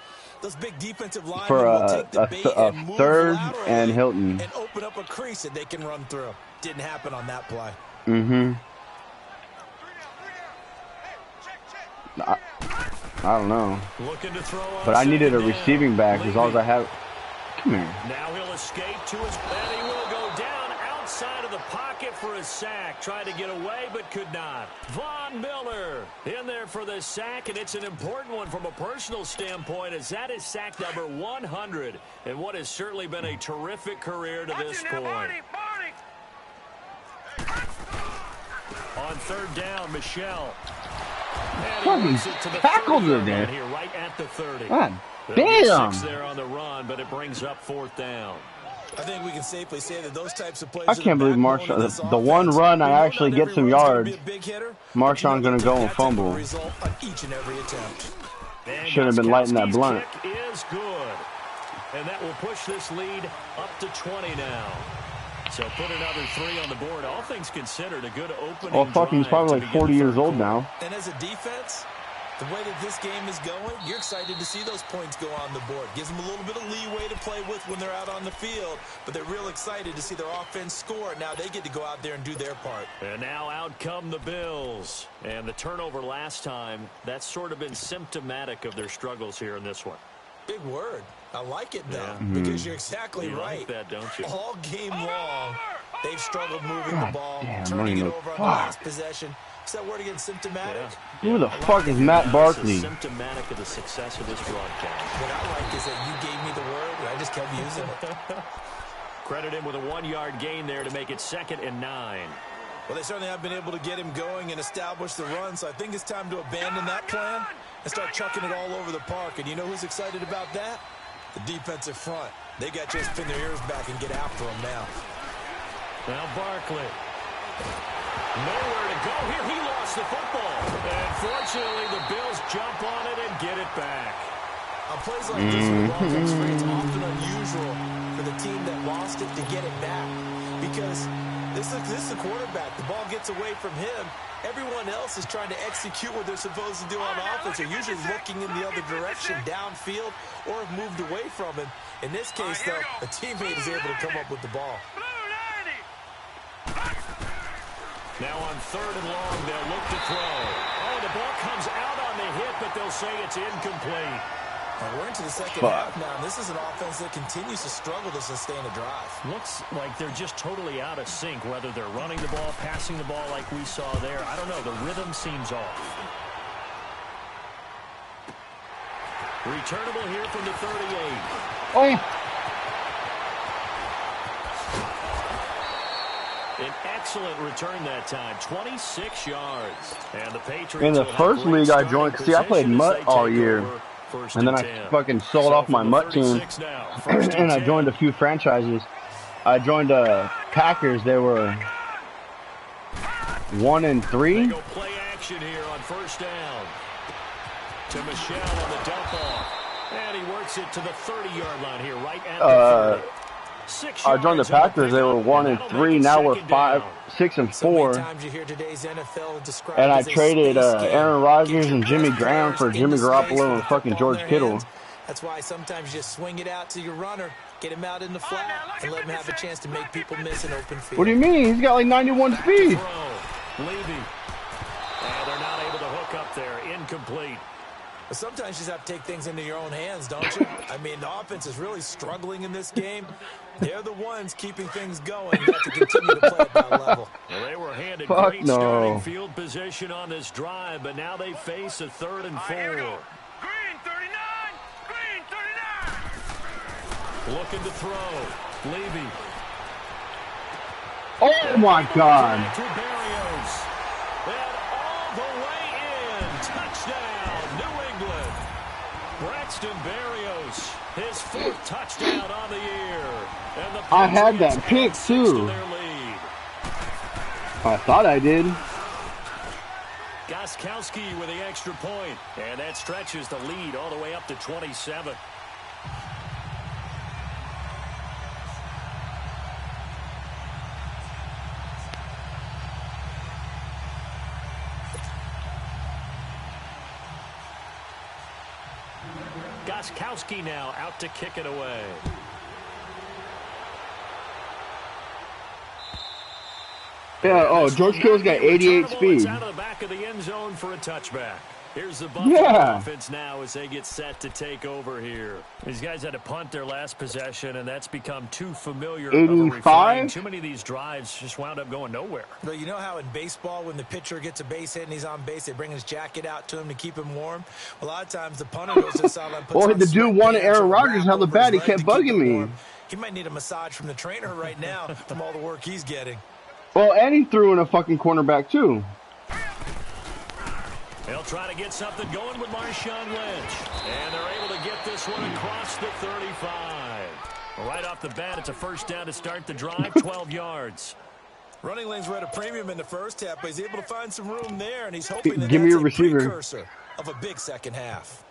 S3: those big defensive linemen
S1: For
S3: will take the bait and move
S1: third
S3: laterally
S1: and Hilton.
S3: and open up a crease that they can run through. Didn't happen on that play.
S1: Mm-hmm. I don't know. But I needed a receiving back as long as I have. Come here.
S2: Now he'll escape to his, and he will go down outside of the pocket for a sack. Tried to get away, but could not. Von Miller in there for the sack, and it's an important one from a personal standpoint, as that is sack number 100, and what has certainly been a terrific career to this point. On third down, Michelle.
S1: Fucking tackled her there.
S2: Here, right at the 30.
S1: God damn.
S2: 6 there on the run, but it brings up fourth down.
S3: I think we can safely say that those types of plays.
S1: I can't believe Marshawn. The one run I actually get some yards. Marshawn's gonna go and fumble. Should have been lighting that blunt.
S2: Is good, and that will push this lead up to 20 now. So put another 3 on the board. All things considered, a good opening.
S1: Oh, fuck, he's probably like 40 years old now.
S3: And as a defense, the way that this game is going, you're excited to see those points go on the board. Gives them a little bit of leeway to play with when they're out on the field, but they're real excited to see their offense score. Now they get to go out there and do their part.
S2: And now out come the Bills. And the turnover last time, that's sort of been symptomatic of their struggles here in this one.
S3: Big word. I like it, though, because you're exactly right.
S2: Like that, don't you?
S3: All game long, they've struggled moving the ball, turning it over on the last possession. Is that word again, symptomatic?
S1: Who the fuck is Matt Barkley?
S2: Symptomatic of the success of this broadcast.
S3: What I like is that you gave me the word, and I just kept using it.
S2: Credit him with a 1-yard gain there to make it 2nd and 9.
S3: Well, they certainly have been able to get him going and establish the run, so I think it's time to abandon that plan and start chucking it all over the park. And you know who's excited about that? The defensive front. They got to just pin their ears back and get after him now.
S2: Now Barkley. Nowhere to go here. He lost the football. And fortunately, the Bills jump on it and get it back.
S3: On plays like this, it's often unusual for the team that lost it to get it back. Because this is the quarterback. The ball gets away from him. Everyone else is trying to execute what they're supposed to do on offense. They're usually looking in the other direction, downfield, or have moved away from him. In this case, though, a teammate is able to come up with the ball.
S2: Now on 3rd and long, they'll look to throw. Oh, the ball comes out on the hit, but they'll say it's incomplete.
S3: Well, we're into the second half now, and this is an offense that continues to struggle to sustain a drive.
S2: Looks like they're just totally out of sync, whether they're running the ball, passing the ball like we saw there. I don't know. The rhythm seems off. Returnable here from the 38.
S1: Oh.
S2: An excellent return that time, 26 yards. And the Patriots
S1: in the first league I joined, see, I played Mutt all year. And then I fucking sold off my Mutt team, and I joined a few franchises. I joined Packers. They were 1-3.
S2: Go play action here on 1st down. To Michelle on the dump off. And he works it to the 30-yard line here, right at the 30.
S1: I joined the Packers. They were 1-3. Now we're 6-4. And I traded Aaron Rodgers and Jimmy Graham for Jimmy Garoppolo and fucking George Kittle.
S3: That's why sometimes you just swing it out to your runner, get him out in the flat, and let him have a chance to make people miss an open field.
S1: What do you mean? He's got like 91 speed.
S2: Levy. And back up there, incomplete.
S3: Sometimes you just have to take things into your own hands, don't you? I mean, the offense is really struggling in this game. They're the ones keeping things going. You have to continue to play at that level.
S2: Well, they were handed
S1: Fuck
S2: great
S1: no.
S2: starting field position on this drive, but now they face a 3rd and 4.
S4: Here we go. Green 39. Green 39.
S2: Looking to throw. Levy.
S1: Oh my God.
S2: Back to Berrios. And all the way in. Touchdown, New England. Braxton Berrios, his 4th touchdown on the year. And the
S1: I had that
S2: Patriots
S1: pick
S2: add 6 to
S1: too.
S2: their lead.
S1: I thought I did.
S2: Gostkowski with the extra point. And that stretches the lead all the way up to 27. Gostkowski now out to kick it away.
S1: Yeah, oh, George Kittle's got 88 speed.
S2: Out of the back of the end zone for a touchback. Here's the Buffalo offense now as they get set to take over here. These guys had to punt their last possession, and that's become too familiar of a refrain. Too many of these drives just wound up going nowhere.
S3: But you know how in baseball, when the pitcher gets a base hit and he's on base, they bring his jacket out to him to keep him warm? A lot of times the punter goes to the sideline.
S1: Boy, the dude wanted Aaron Rodgers held the bat. He kept bugging me.
S3: He might need a massage from the trainer right now from all the work he's getting.
S1: Well, and he threw in a fucking cornerback too.
S2: They'll try to get something going with Marshawn Lynch. And they're able to get this one across the 35. Right off the bat, it's a first down to start the drive, 12 yards.
S3: Running lanes were at a premium in the first half, but he's able to find some room there, and he's hoping that
S1: Give me
S3: that's
S1: a receiver.
S3: precursor of a big second half.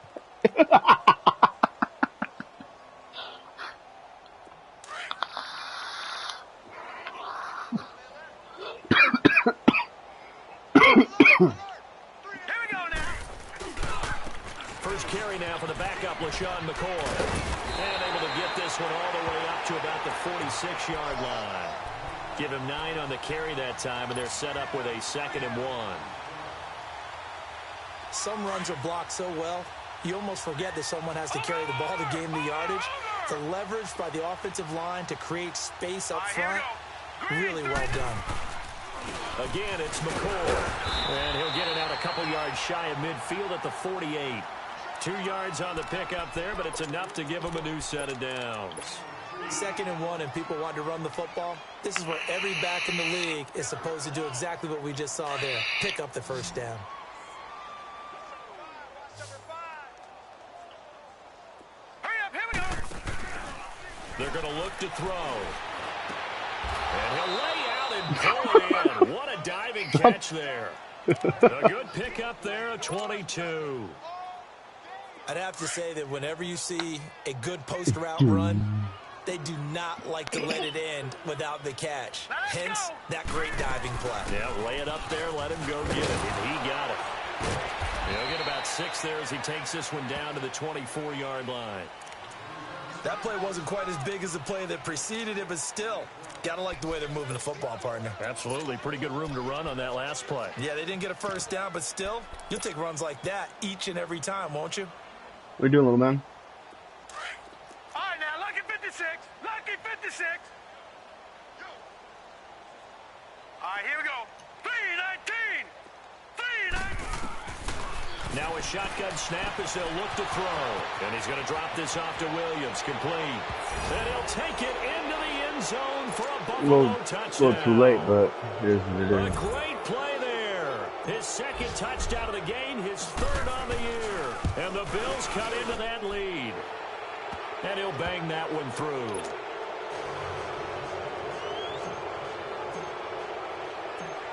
S2: First carry now for the backup, LaShawn McCoy. And able to get this one all the way up to about the 46-yard line. Give him 9 on the carry that time, and they're set up with a 2nd and 1.
S3: Some runs are blocked so well, you almost forget that someone has to carry the ball to gain the yardage. The leverage by the offensive line to create space up front, really well done.
S2: Again, it's McCoy. And he'll get it out a couple yards shy of midfield at the 48. 2 yards on the pickup there, but it's enough to give him a new set of downs.
S3: 2nd and 1, and people want to run the football. This is where every back in the league is supposed to do exactly what we just saw there. Pick up the first down.
S4: Hurry up, here we go.
S2: They're going to look to throw. And he'll lay out and pull it in. What a diving catch there. A good pickup there at 22.
S3: I'd have to say that whenever you see a good post route run, they do not like to let it end without the catch. Hence, that great diving play.
S2: Yeah, lay it up there, let him go get it, and he got it. He'll get about 6 there as he takes this one down to the 24-yard line.
S3: That play wasn't quite as big as the play that preceded it, but still, gotta like the way they're moving the football, partner.
S2: Absolutely. Pretty good room to run on that last play.
S3: Yeah, they didn't get a first down, but still, you'll take runs like that each and every time, won't you?
S1: What are you doing, little man?
S4: All right, now, lucky 56. Lucky 56. All right, here we go. 3-19. 3-19.
S2: Now a shotgun snap as they'll look to throw. And he's going to drop this off to Williams. Complete. And he'll take it into the end zone for a Buffalo touchdown.
S1: A little too late, but here's what it
S2: A
S1: is.
S2: great play there. His 2nd touchdown of the game, his 3rd on the year. And the Bills cut into that lead. And he'll bang that one through.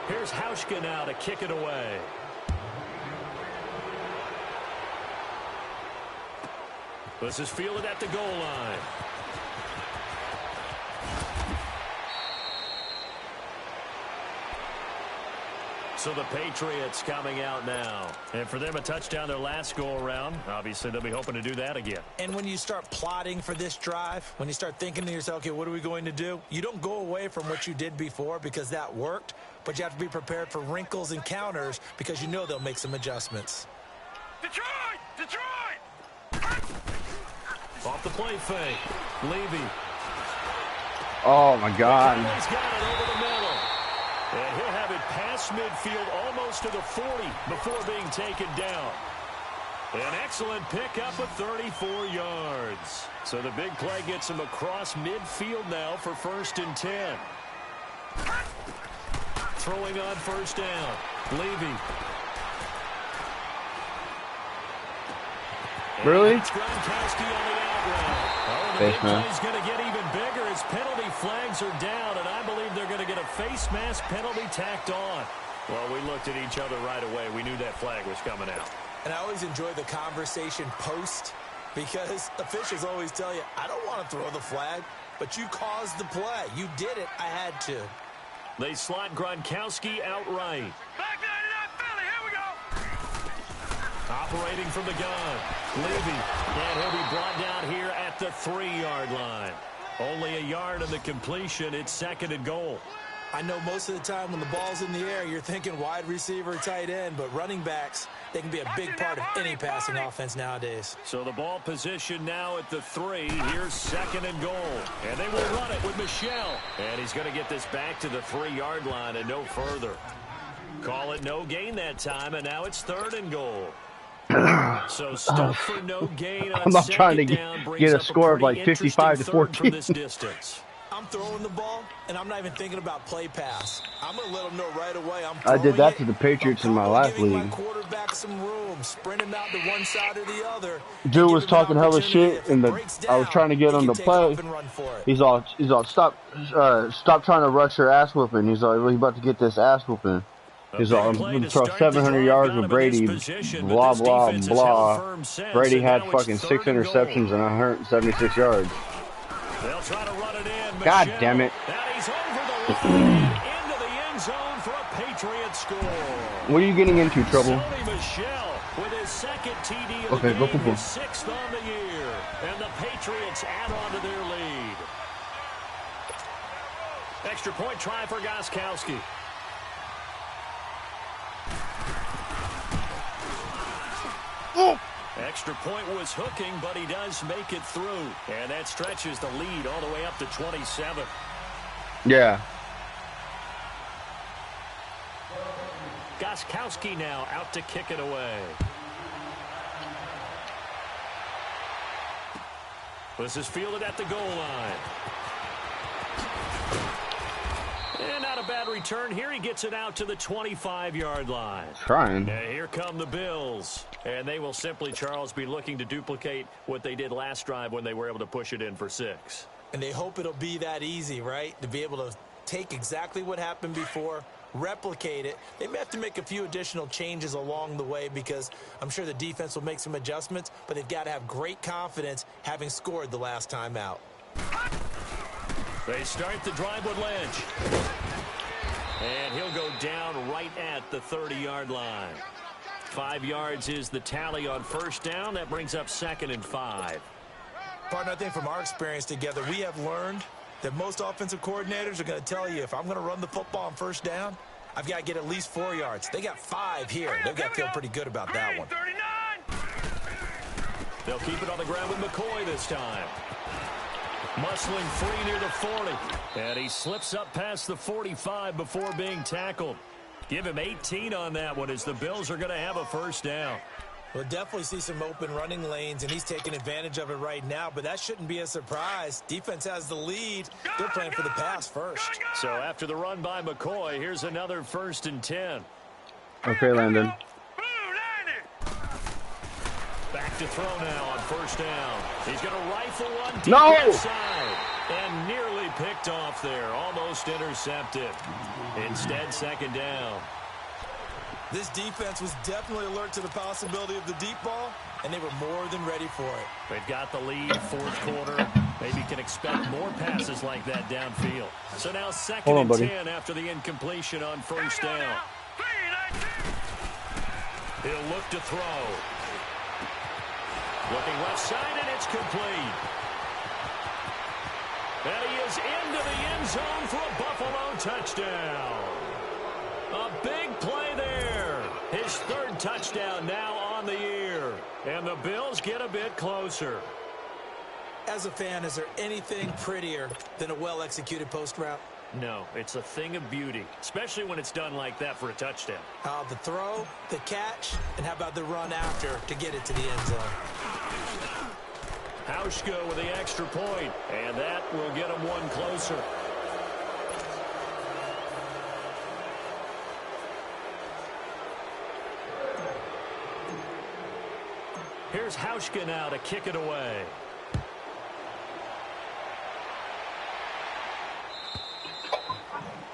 S2: Here's Hauschka now to kick it away. This is fielded at the goal line. So the Patriots coming out now. And for them, a touchdown their last go-around. Obviously, they'll be hoping to do that again.
S3: And when you start plotting for this drive, when you start thinking to yourself, okay, what are we going to do? You don't go away from what you did before because that worked, but you have to be prepared for wrinkles and counters because you know they'll make some adjustments.
S4: Detroit! Detroit!
S2: Off the play fake. Levy.
S1: Oh, my God.
S2: He's got it over the middle. And he'll have it past midfield almost to the 40 before being taken down. An excellent pickup of 34 yards. So the big play gets him across midfield now for 1st and 10. Throwing on 1st down. Levy.
S1: Really?
S2: It's Gronkowski on the out route. Oh, the big play's going to get even bigger as penalty flags are down, and I believe they're going to get a face mask penalty tacked on. Well, we looked at each other right away. We knew that flag was coming out.
S3: And I always enjoy the conversation post because officials always tell you, I don't want to throw the flag, but you caused the play. You did it. I had to.
S2: They slot Gronkowski outright.
S4: Back 99 Philly, here we go!
S2: Operating from the gun. Levy. And he'll be brought down here at the 3-yard line. Only a yard of the completion. It's 2nd and goal.
S3: I know most of the time when the ball's in the air, you're thinking wide receiver, tight end, but running backs, they can be a big part of any passing offense nowadays.
S2: So the ball position now at the 3. Here's 2nd and goal. And they will run it with Michel. And he's going to get this back to the 3-yard line and no further. Call it no gain that time, and now it's 3rd and goal. So stuck for no gain on
S1: I'm not trying to get a score of like 55 to 14.
S2: This distance.
S3: I'm throwing the ball, and I'm not even thinking about play pass. I'm going to let them know right away.
S1: I did that to the Patriots in my last league.
S3: My quarterback some room, sprint him out to one side or the other.
S1: Dude was talking hella shit, and I was trying to get him to play. He's all stop trying to rush your ass whooping. He's all, he's about to get this ass whooping. He's all, I'm going to throw 700 yards with Brady, blah, blah, blah. Brady had fucking 6 interceptions and 176 yards.
S2: They'll try to run it in.
S1: God damn it.
S2: And he's over the line into the end zone for a Patriot score.
S1: What are you getting into, Trouble?
S2: Michel with his 2nd TD of
S1: okay,
S2: the
S1: go
S2: game,
S1: football.
S2: his 6th on the year. And the Patriots add on to their lead. Extra point try for Gronkowski. Extra point was hooking, but he does make it through. And that stretches the lead all the way up to 27.
S1: Yeah.
S2: Gronkowski now out to kick it away. This is fielded at the goal line. And not a bad return here. He gets it out to the 25-yard line.
S1: Trying.
S2: And here come the Bills. And they will simply, Charles, be looking to duplicate what they did last drive when they were able to push it in for 6.
S3: And they hope it'll be that easy, right? To be able to take exactly what happened before, replicate it. They may have to make a few additional changes along the way because I'm sure the defense will make some adjustments, but they've got to have great confidence having scored the last time out.
S2: They start the drive with Lynch. And he'll go down right at the 30-yard line. 5 yards is the tally on 1st down. That brings up 2nd and 5.
S3: Partner, I think from our experience together, we have learned that most offensive coordinators are going to tell you, if I'm going to run the football on 1st down, I've got to get at least 4 yards. They got 5 here. They've got to feel pretty good about that one.
S4: 39.
S2: They'll keep it on the ground with McCoy this time. Muscling free near the 40. And he slips up past the 45 before being tackled. Give him 18 on that one as the Bills are going to have a 1st down.
S3: We'll definitely see some open running lanes, and he's taking advantage of it right now, but that shouldn't be a surprise. Defense has the lead. They're playing for the pass first.
S2: So after the run by McCoy, here's another 1st and 10.
S1: Okay, Landon.
S2: Back to throw now on 1st down. He's going to rifle one deep inside. And nearly picked off there. Almost intercepted. Instead, 2nd down.
S3: This defense was definitely alert to the possibility of the deep ball, and they were more than ready for it.
S2: They've got the lead, 4th quarter. Maybe can expect more passes like that downfield. So now 2nd and 10 after the incompletion on 1st down. He'll look to throw. Looking left side, and it's complete. And he is into the end zone for a Buffalo touchdown. A big play there. His third touchdown now on the year. And the Bills get a bit closer.
S3: As a fan, is there anything prettier than a well-executed post route?
S2: No, it's a thing of beauty, especially when it's done like that for a touchdown.
S3: The throw, the catch, and how about the run after to get it to the end zone?
S2: Hauschka with the extra point, and that will get him one closer. Here's Hauschka now to kick it away.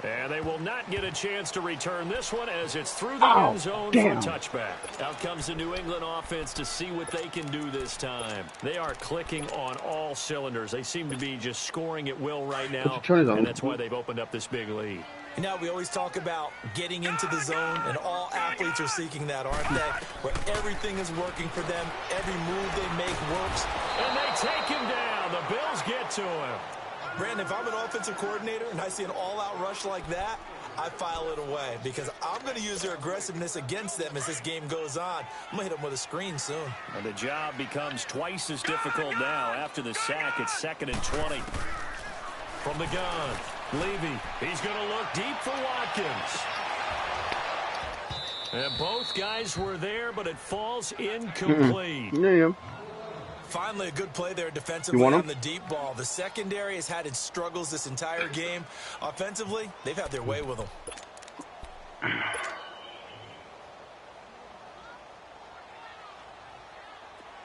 S2: And they will not get a chance to return this one as it's through the end zone for a touchback. Out comes the New England offense to see what they can do this time. They are clicking on all cylinders. They seem to be just scoring at will right now, and that's why they've opened up this big lead.
S3: You know, we always talk about getting into the zone, and all athletes are seeking that, aren't they? Where everything is working for them, every move they make works.
S2: And they take him down. The Bills get to him.
S3: Brandon, if I'm an offensive coordinator and I see an all-out rush like that, I file it away because I'm going to use their aggressiveness against them as this game goes on. I'm going to hit them with a screen soon.
S2: And the job becomes twice as difficult now. After the sack, it's 2nd and 20. From the gun, Levy. He's going to look deep for Watkins. And both guys were there, but it falls incomplete.
S1: Yeah.
S3: Finally, a good play there defensively on the deep ball. The secondary has had its struggles this entire game. Offensively, they've had their way with them.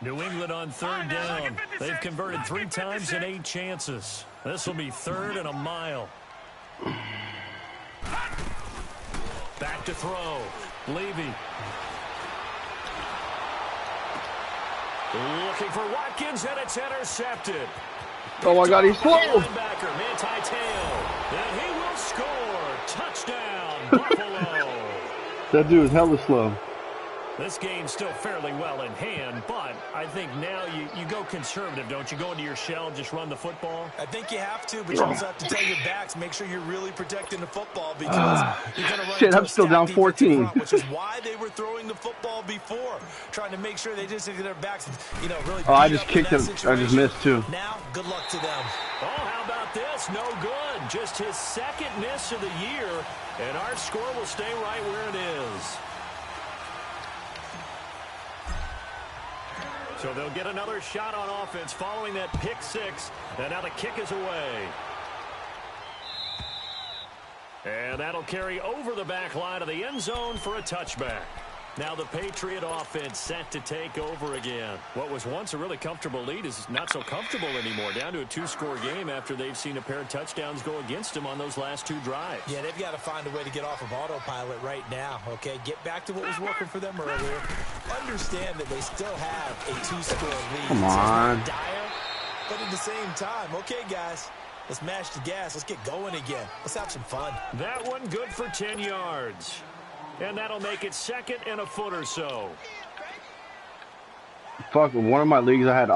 S2: New England on 3rd down. They've converted 3 times in 8 chances. This will be 3rd and a mile. Back to throw. Levy. Looking for Watkins, and it's intercepted.
S1: Oh my God, he's slow.
S2: Linebacker, Manti-Te'o. And he will score. Touchdown, Buffalo.
S1: That dude is hella slow.
S2: This game's still fairly well in hand, but I think now you go conservative, don't you? Go into your shell, just run the football?
S3: I think you have to, but you also have to tell your backs, make sure you're really protecting the football because you're going to run
S1: shit, I'm still down 14.
S3: Front, which is why they were throwing the football before, trying to make sure they just get their backs, you know, really.
S1: Oh, I just kicked him. I just missed too.
S3: Now, good luck to them.
S2: Oh, how about this? No good. Just his 2nd miss of the year, and our score will stay right where it is. So they'll get another shot on offense following that pick 6. And now the kick is away. And that'll carry over the back line of the end zone for a touchback. Now the Patriot offense set to take over again. What was once a really comfortable lead is not so comfortable anymore. Down to a 2-score game after they've seen a pair of touchdowns go against them on those last 2 drives.
S3: Yeah, they've got to find a way to get off of autopilot right now, okay? Get back to what was working for them earlier. Understand that they still have a 2-score lead.
S1: Come on.
S3: It's not dire, but at the same time, okay, guys, let's mash the gas. Let's get going again. Let's have some fun.
S2: That one good for 10 yards. And that'll make it 2nd and a foot or so.
S1: Fuck, one of my leagues I got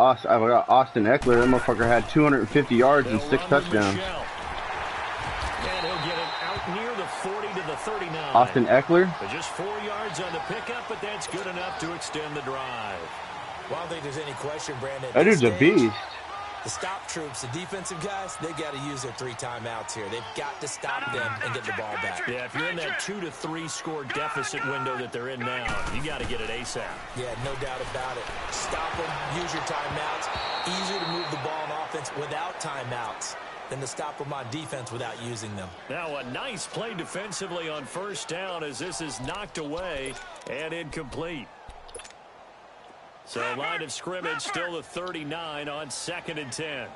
S1: Austin Eckler. That motherfucker had 250 yards and 6 touchdowns.
S2: And he'll get it out near the 40 to the 39.
S1: Austin Eckler?
S2: But just 4 yards on the pickup, but that's good enough to extend the drive.
S3: Well, I don't think there's any question, Brandon.
S1: That dude's a beast.
S3: The stop troops, the defensive guys, they've got to use their 3 timeouts here. They've got to stop them and get the ball back.
S2: Yeah, if you're in that 2 to 3 score deficit window that they're in now, you got to get it ASAP.
S3: Yeah, no doubt about it. Stop them, use your timeouts. Easier to move the ball on offense without timeouts than to stop them on defense without using them.
S2: Now a nice play defensively on 1st down as this is knocked away and incomplete. So line of scrimmage still the 39 on 2nd and 10.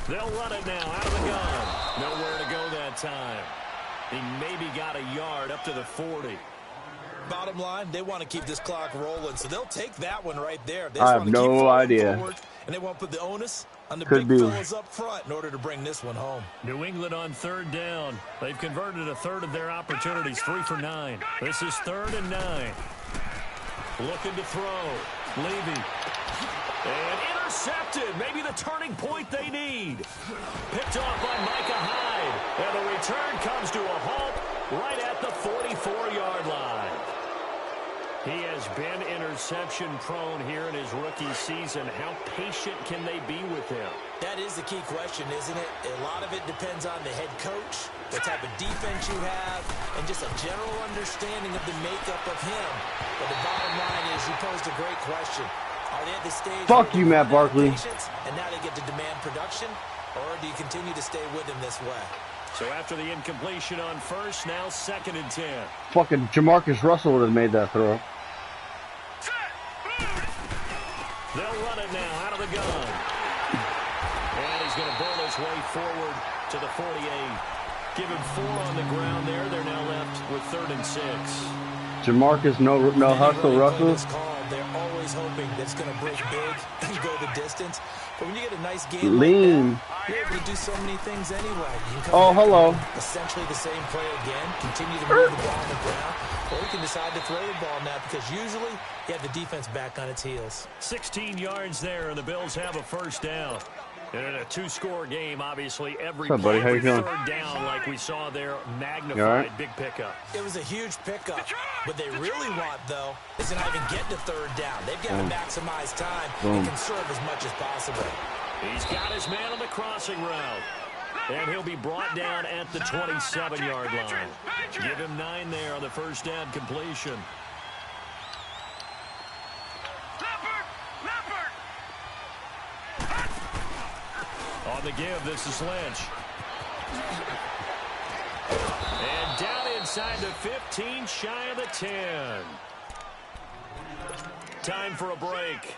S2: They'll run it now out of the gun. Nowhere to go that time. He maybe got a yard up to the 40.
S3: Bottom line, they want to keep this clock rolling, so they'll take that one right there. They
S1: I have no idea.
S3: And they won't put the onus on the
S1: Could
S3: big
S1: be.
S3: fellas up front in order to bring this one home.
S2: New England on third down. They've converted a third of their opportunities, 3 for 9. This is 3rd and 9. Looking to throw. Levy. And intercepted. Maybe the turning point they need. Picked off by Micah Hyde. And the return comes to a halt right at the 44-yard line. He has been interception-prone here in his rookie season. How patient can they be with him?
S3: That is the key question, isn't it? A lot of it depends on the head coach, the type of defense you have, and just a general understanding of the makeup of him. But the bottom line is, you posed a great question. Are they at the stage
S1: Fuck you, Matt Barkley.
S3: And now they get to demand production, or do you continue to stay with him this way?
S2: So after the incompletion on first, now 2nd and 10.
S1: Fucking Jamarcus Russell would have made that throw.
S2: They'll run it now out of the gun. And he's going to burn his way forward to the 48. Give him 4 on the ground there. They're now left with 3rd and 6.
S1: Jamarcus, no hustle, Russell.
S3: They're always hoping that it's going to break big and go the distance. But when you get a nice game
S1: Lean.
S3: like that, you're able to do so many things anyway. You can
S1: Oh, hello.
S3: Essentially the same play again. Continue to move the ball on the ground. Or you can decide to throw the ball now because usually you have the defense back on its heels.
S2: 16 yards there, and the Bills have a first down. And in a 2-score game, obviously, every
S1: What's up, buddy? How you feeling?
S2: third down, like we saw there, magnified,
S1: right?
S2: Big pickup.
S3: It was a huge pickup. What they really want, though, is to not even get to third down. They've got to maximize time and conserve as much as possible.
S2: He's got his man on the crossing route. And he'll be brought down at the 27-yard line. Give him 9 there on the first down completion. On the give, this is Lynch. And down inside the 15, shy of the 10. Time for a break.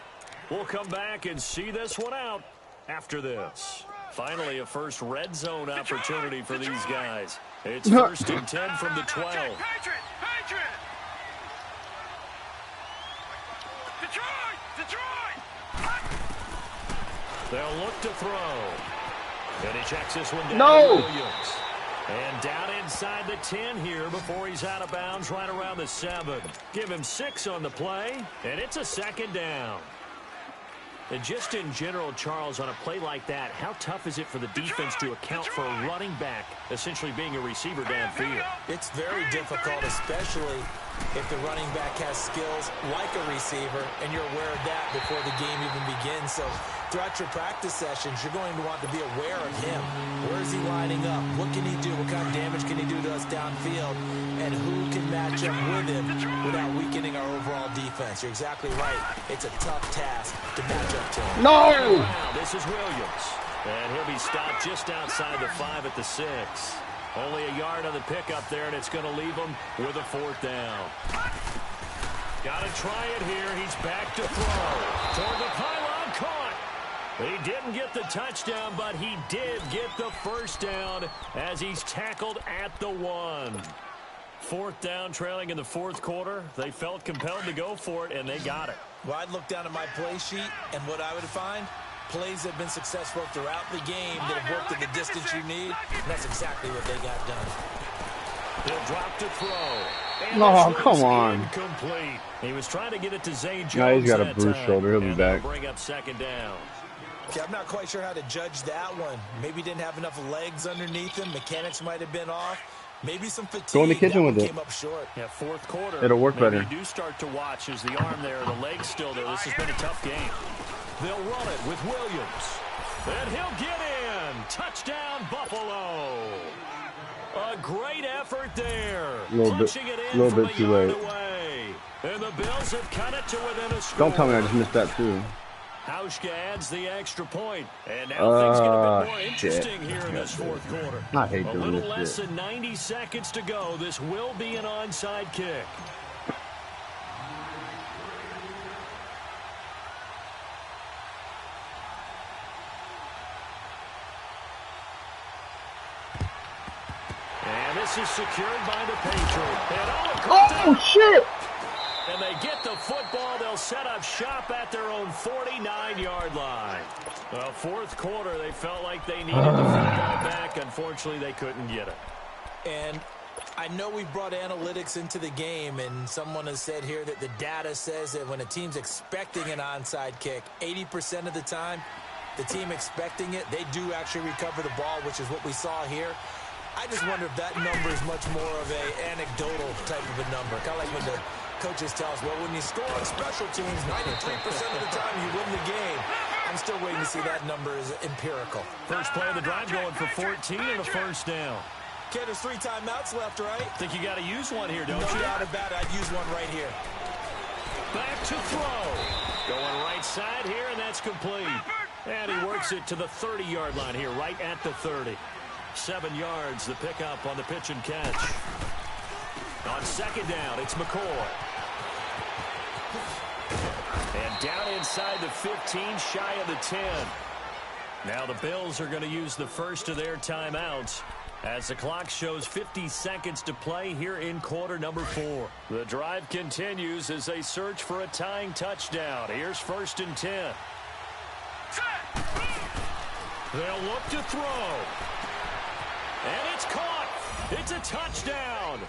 S2: We'll come back and see this one out after this. Finally, a first red zone opportunity for these guys. It's 1st and 10 from the 12. They'll look to throw. And he checks this one down to Williams. And down inside the 10 here before he's out of bounds right around the 7. Give him 6 on the play, and it's a 2nd down. And just in general, Charles, on a play like that, how tough is it for the defense to account for a running back essentially being a receiver downfield?
S3: It's very difficult, especially if the running back has skills like a receiver, and you're aware of that before the game even begins. So throughout your practice sessions, you're going to want to be aware of him. Where is he lining up? What can he do? What kind of damage can he do to us downfield? And who can match up with him without weakening our overall defense? You're exactly right. It's a tough task to match up to him.
S1: No!
S2: Wow, this is Williams. And he'll be stopped just outside the 5 at the 6. Only a yard on the pickup there, and it's going to leave him with a 4th down. Got to try it here. He's back to throw. Toward the pylon, caught. He didn't get the touchdown, but he did get the first down as he's tackled at the 1. 4th down, trailing in the 4th quarter. They felt compelled to go for it, and they got it.
S3: Well, I'd look down at my play sheet, and what I would find, plays that have been successful throughout the game that have worked at the distance you need, and that's exactly what they got done.
S2: He'll drop to throw. And
S1: No, come on.
S2: Incomplete. He was trying to get it to Zay Jones.
S1: No, he's got a
S2: that
S1: bruised
S2: time,
S1: shoulder. He'll be
S2: and
S1: back.
S2: Bring up 2nd down.
S3: Okay, I'm not quite sure how to judge that one. Maybe didn't have enough legs underneath him. Mechanics might have been off. Maybe some fatigue.
S1: Go in the kitchen with it.
S3: Came up short.
S2: Yeah, 4th quarter.
S1: It'll work
S2: maybe
S1: better.
S2: You do start to watch as the arm there, the leg's still there. This has been a tough game. They'll run it with Williams. And he'll get in. Touchdown, Buffalo. A great effort there.
S1: A little bit too late.
S2: And the Bills have cut it to within a score.
S1: Don't tell me I just missed that too.
S2: Hauschka adds the extra point. And now things get a bit more interesting here in this 4th quarter.
S1: I hate
S2: a
S1: doing
S2: little
S1: this
S2: less
S1: shit.
S2: than 90 seconds to go. This will be an onside kick. And this is secured by the Patriots.
S1: Oh, shit!
S2: And When they get the football, they'll set up shop at their own 49-yard line. Well, fourth quarter, they felt like they needed the football back. Unfortunately, they couldn't get it.
S3: And I know we brought analytics into the game, and someone has said here that the data says that when a team's expecting an onside kick, 80% of the time, the team expecting it, they do actually recover the ball, which is what we saw here. I just wonder if that number is much more of an anecdotal type of a number. Kind of like when the coaches tell us, well, when you score on special teams, 93% of the time you win the game. I'm still waiting to see that number is empirical.
S2: First play of the drive going for 14 and a first down.
S3: Okay, there's 3 timeouts left, right?
S2: Think you got to use one here, don't you?
S3: No doubt about it. I'd use one right here.
S2: Back to throw. Going right side here, and that's complete. And he works it to the 30-yard line here, right at the 30. 7 yards, the pickup on the pitch and catch. On second down, it's McCoy. And down inside the 15, shy of the 10. Now the Bills are going to use the first of their timeouts as the clock shows 50 seconds to play here in quarter number 4. The drive continues as they search for a tying touchdown. Here's first and 10. They'll look to throw. And it's caught. It's a touchdown.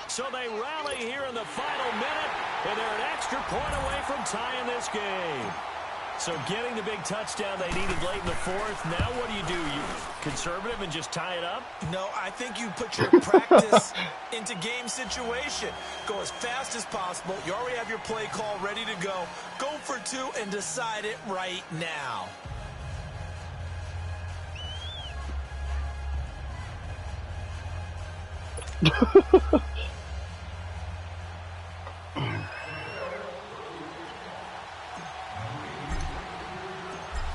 S2: So they rally here in the final minute, and they're an extra point away from tying this game. So getting the big touchdown they needed late in the fourth. Now what do? You conservative and just tie it up?
S3: No, I think you put your practice into game situation. Go as fast as possible. You already have your play call ready to go. Go for 2 and decide it right now.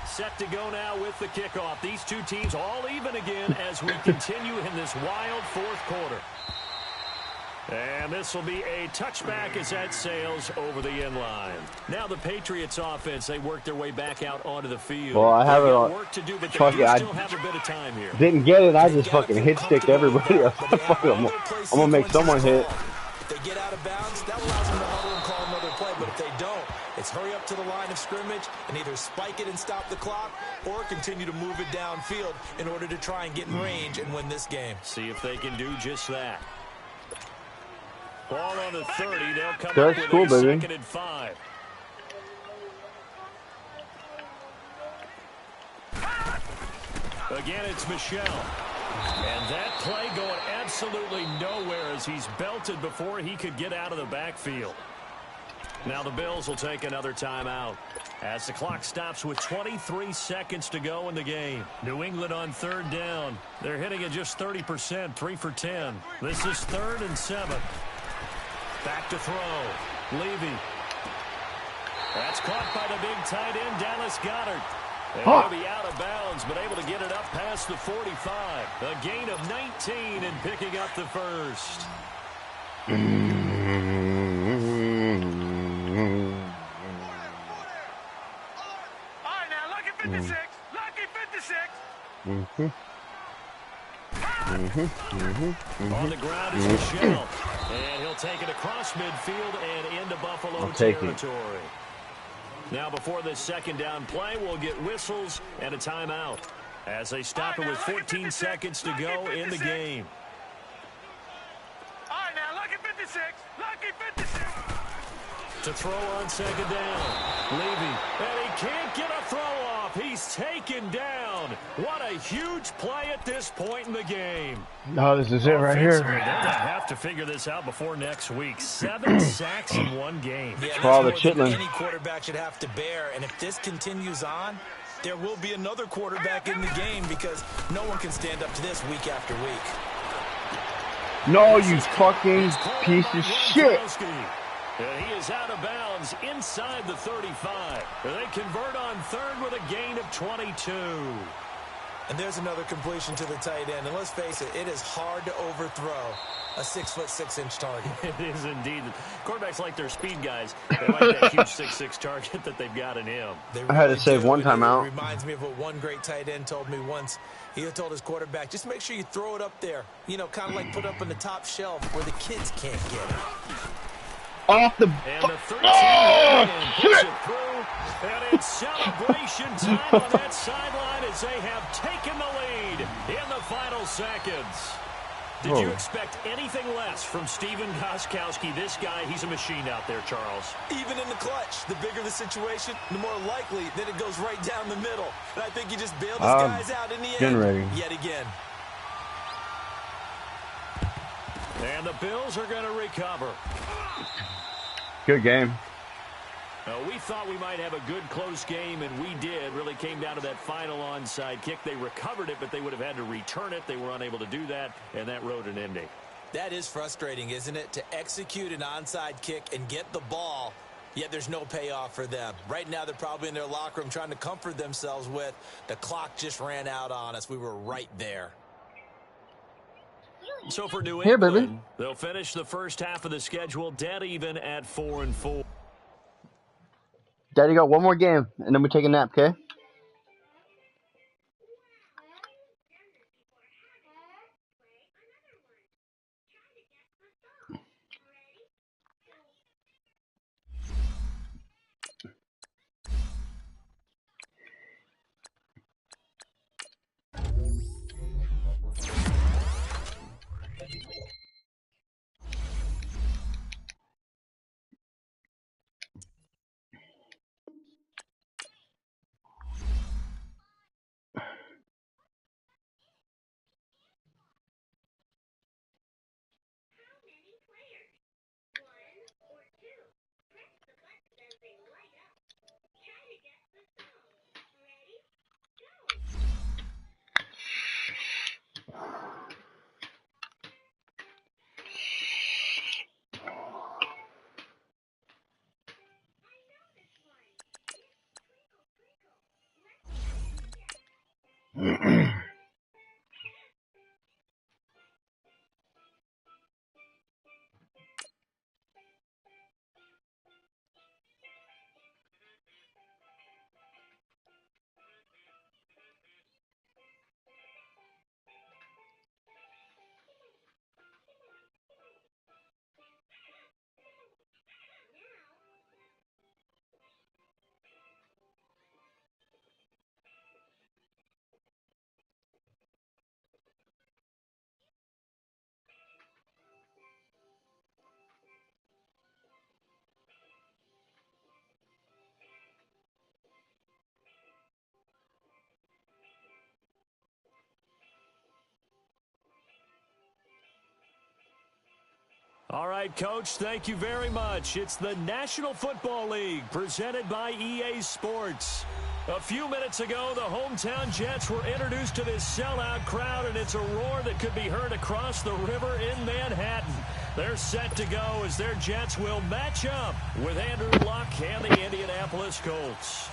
S2: Set to go now with the kickoff. These two teams all even again as we continue in this wild fourth quarter. And this will be a touchback as that sails over the end line. Now the Patriots offense, they work their way back out onto the field.
S1: Well, I have it on.
S2: Work to do, but they
S1: still
S2: have a bit of time here.
S1: Didn't get it. I just fucking hit sticked everybody. I'm gonna make someone hit.
S3: If they get out of bounds, that allows them to huddle and call another play. But if they don't, it's hurry up to the line of scrimmage and either spike it and stop the clock or continue to move it downfield in order to try and get in range and win this game.
S2: See if they can do just that. Ball on the 30. They'll come
S1: That's
S2: up
S1: cool,
S2: with a
S1: baby.
S2: 2nd and 5. Again, it's Michel. And that play going absolutely nowhere as he's belted before he could get out of the backfield. Now the Bills will take another timeout as the clock stops with 23 seconds to go in the game. New England on 3rd down. They're hitting at just 30%, 3 for 10. This is 3rd and 7. Back to throw. Levy. That's caught by the big tight end, Dallas Goedert. And he'll be out of bounds, but able to get it up past the 45. A gain of 19 and picking up the first.
S4: All right, now, lucky 56. Lucky 56.
S2: On the ground is Michel. And he'll take it across midfield and into Buffalo territory. Now before this second down play, we'll get whistles and a timeout as they stop it with 14 seconds to go in the game.
S4: All right, now, lucky 56. Lucky 56.
S2: To throw on second down. Levy. And he can't get a throw off. He's taken down. What a huge play at this point in the game.
S1: No, this is it right here.
S2: They're going to have to figure this out before next week. 7 sacks in one game.
S3: Yeah,
S1: For all the
S3: that's more than
S1: chitlin.
S3: any quarterback should have to bear. And if this continues on, there will be another quarterback in the game because no one can stand up to this week after week.
S1: No, you fucking piece of shit.
S2: And he is out of bounds inside the 35. They convert on 3rd with a gain of 22.
S3: And there's another completion to the tight end. And let's face it, it is hard to overthrow a 6'6" target.
S2: It is indeed. Quarterbacks like their speed guys. They like that huge 6'6" target that they've got in him.
S1: I had to save one timeout.
S3: It reminds me of what one great tight end told me once. He told his quarterback, just make sure you throw it up there. You know, kind of like put up on the top shelf where the kids can't get it.
S1: Off the...
S2: And the 13
S1: Oh,
S2: puts
S1: shit!
S2: it through. And it's celebration time on that sideline as they have taken the lead in the final seconds. Did you expect anything less from Stephen Gostkowski? This guy, he's a machine out there, Charles.
S3: Even in the clutch, the bigger the situation, the more likely that it goes right down the middle. And I think he just bailed his guys out in the end. Yet again.
S2: And the Bills are going to recover.
S1: Good game.
S2: We thought we might have a good close game, and we did. Really came down to that final onside kick. They recovered it, but they would have had to return it. They were unable to do that, and that wrote an ending.
S3: That is frustrating, isn't it? To execute an onside kick and get the ball, yet there's no payoff for them. Right now, they're probably in their locker room trying to comfort themselves with, the clock just ran out on us. We were right there.
S2: So for New England, they'll finish the first half of the schedule dead even at 4-4.
S1: Daddy got one more game, and then we take a nap, okay?
S2: All right, Coach, thank you very much. It's the National Football League presented by EA Sports. A few minutes ago, the hometown Jets were introduced to this sellout crowd, and it's a roar that could be heard across the river in Manhattan. They're set to go as their Jets will match up with Andrew Luck and the Indianapolis Colts.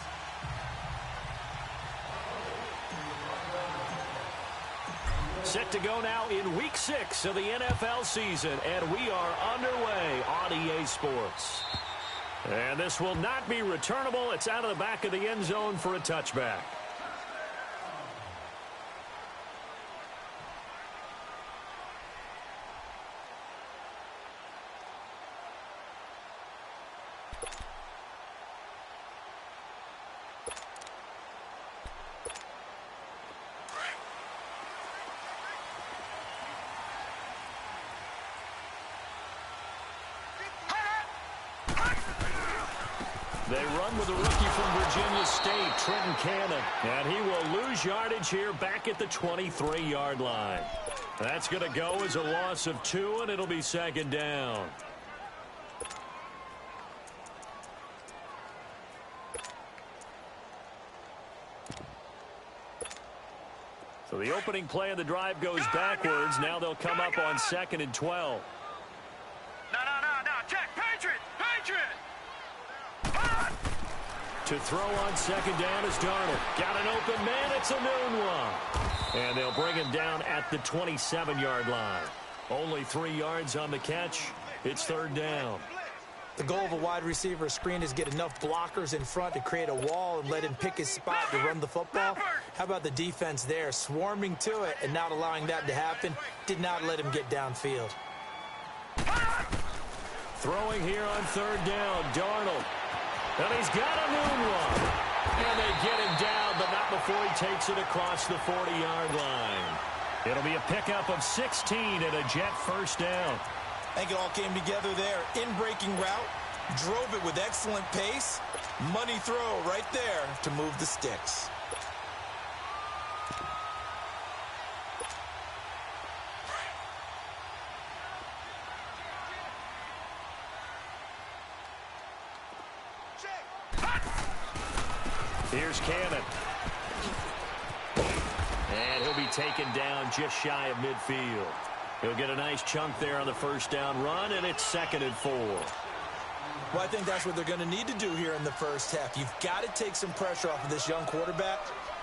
S2: Set to go now in Week 6 of the NFL season, and we are underway on EA Sports. And this will not be returnable. It's out of the back of the end zone for a touchback. They run with a rookie from Virginia State, Trenton Cannon. And he will lose yardage here back at the 23-yard line. That's going to go as a loss of 2, and it'll be second down. So the opening play of the drive goes backwards. Now they'll come up on 2nd and 12.
S4: No. Check. Patriot.
S2: To throw on second down is Darnold. Got an open man. It's a noon one. And they'll bring him down at the 27-yard line. Only 3 yards on the catch. It's third down.
S3: The goal of a wide receiver screen is get enough blockers in front to create a wall and let him pick his spot to run the football. How about the defense there, swarming to it and not allowing that to happen? Did not let him get downfield.
S2: Throwing here on third down, Darnold. And he's got a moonwalk. And they get him down, but not before he takes it across the 40-yard line. It'll be a pickup of 16 and a Jet first down.
S3: I think it all came together there. In-breaking route, drove it with excellent pace. Money throw right there to move the sticks.
S2: Here's Cannon. And he'll be taken down just shy of midfield. He'll get a nice chunk there on the first down run, and it's 2nd and 4.
S3: Well, I think that's what they're going to need to do here in the first half. You've got to take some pressure off of this young quarterback,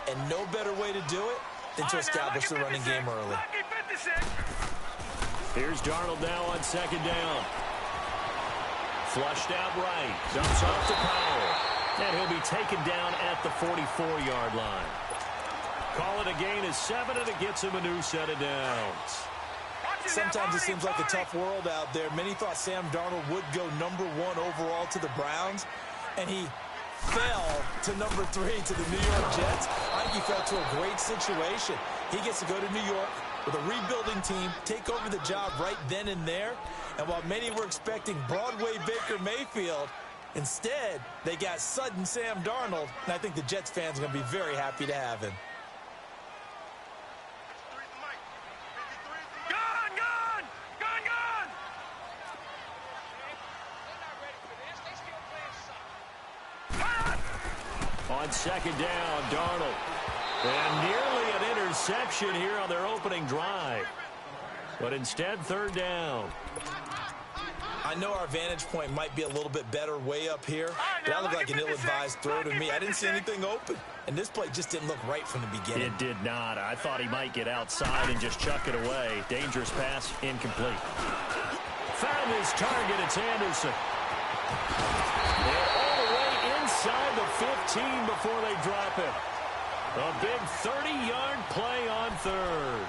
S3: and no better way to do it than to establish the running game early.
S2: Here's Darnold now on 2nd down. Flushed out right. Dumps off to Powell. And he'll be taken down at the 44-yard line. Call it a gain of 7, and it gets him a new set of downs.
S3: Sometimes it seems like a tough world out there. Many thought Sam Darnold would go number 1 overall to the Browns, and he fell to number 3 to the New York Jets. I think he fell to a great situation. He gets to go to New York with a rebuilding team, take over the job right then and there. And while many were expecting Broadway Baker Mayfield, instead, they got sudden Sam Darnold, and I think the Jets fans are going to be very happy to have him.
S2: On 2nd down, Darnold. And nearly an interception here on their opening drive. But instead, 3rd down.
S3: I know our vantage point might be a little bit better way up here, but that looked like an ill-advised throw to me. I didn't see anything open, and this play just didn't look right from the beginning.
S2: It did not. I thought he might get outside and just chuck it away. Dangerous pass, incomplete. Found his target. It's Anderson. And all the way inside the 15 before they drop it. A big 30-yard play on 3rd.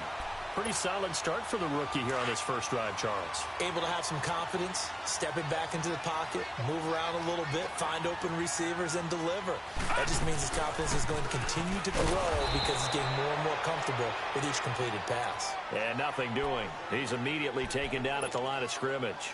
S2: Pretty solid start for the rookie here on this first drive, Charles.
S3: Able to have some confidence, stepping back into the pocket, move around a little bit, find open receivers, and deliver. That just means his confidence is going to continue to grow because he's getting more and more comfortable with each completed pass.
S2: And nothing doing. He's immediately taken down at the line of scrimmage.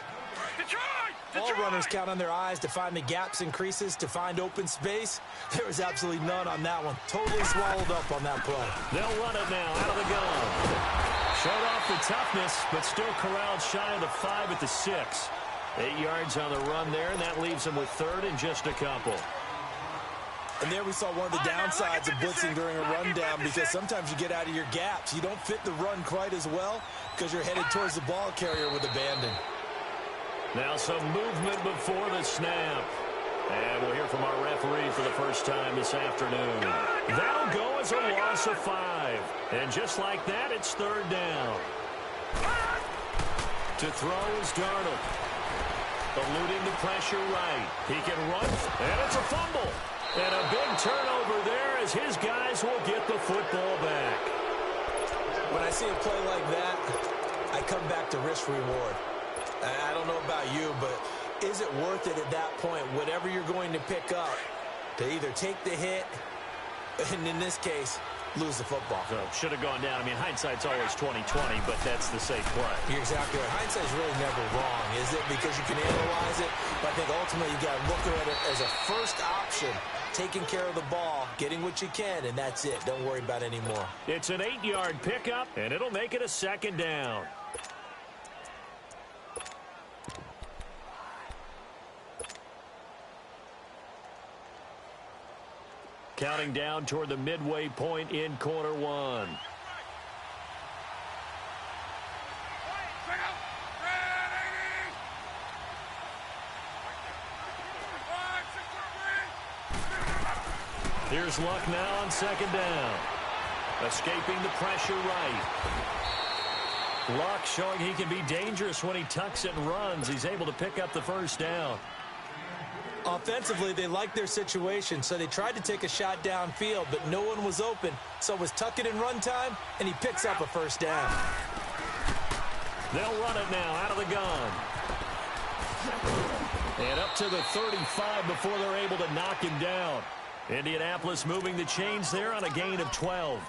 S3: All runners count on their eyes to find the gaps and creases, to find open space. There was absolutely none on that one. Totally swallowed up on that play.
S2: They'll run it now out of the gun. Showed off the toughness, but still corralled shy of the 5 at the 6. 8 yards on the run there, and that leaves them with 3rd and just a couple.
S3: And there we saw one of the downsides of blitzing during a rundown, because sometimes you get out of your gaps. You don't fit the run quite as well because you're headed towards the ball carrier with abandon.
S2: Now some movement before the snap. And we'll hear from our referee for the first time this afternoon. That'll go as a loss of 5. And just like that, it's 3rd down. To throw is Darnold. Eluding the pressure right. He can run, and it's a fumble. And a big turnover there as his guys will get the football back.
S3: When I see a play like that, I come back to risk-reward. I don't know about you, but is it worth it at that point, whatever you're going to pick up, to either take the hit, and in this case, lose the football?
S2: So should have gone down. I mean, hindsight's always 20/20, but that's the safe play.
S3: You're exactly right. Hindsight's really never wrong, is it? Because you can analyze it, but I think ultimately you got to look at it as a first option, taking care of the ball, getting what you can, and that's it. Don't worry about any more.
S2: It's an 8-yard pickup, and it'll make it a 2nd down. Counting down toward the midway point in quarter 1. Here's Luck now on 2nd down. Escaping the pressure right. Luck showing he can be dangerous when he tucks it and runs. He's able to pick up the first down.
S3: Offensively, they liked their situation, so they tried to take a shot downfield, but no one was open. So it was tuck it and run time, and he picks up a first down.
S2: They'll run it now out of the gun. And up to the 35 before they're able to knock him down. Indianapolis moving the chains there on a gain of 12.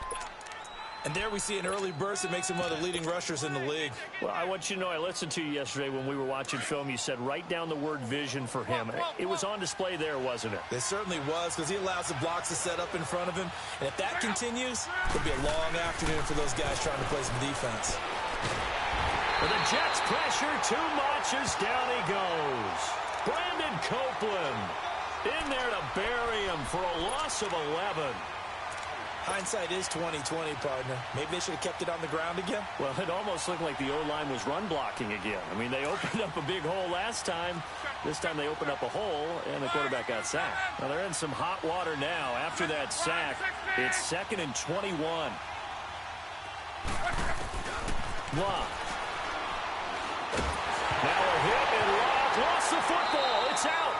S3: And there we see an early burst that makes him one of the leading rushers in the league.
S2: Well, I want you to know, I listened to you yesterday when we were watching film. You said write down the word vision for him. It was on display there, wasn't it?
S3: It certainly was, because he allows the blocks to set up in front of him. And if that continues, it'll be a long afternoon for those guys trying to play some defense.
S2: For the Jets, pressure too much as down he goes. Brandon Copeland in there to bury him for a loss of 11.
S3: Hindsight is 20/20, partner. Maybe they should have kept it on the ground again.
S2: Well, it almost looked like the O-line was run blocking again. I mean, they opened up a big hole last time. This time they opened up a hole, and the quarterback got sacked. Now, they're in some hot water now. After that sack, it's 2nd and 21. Block. Now a hit and Locke lost the football. It's out.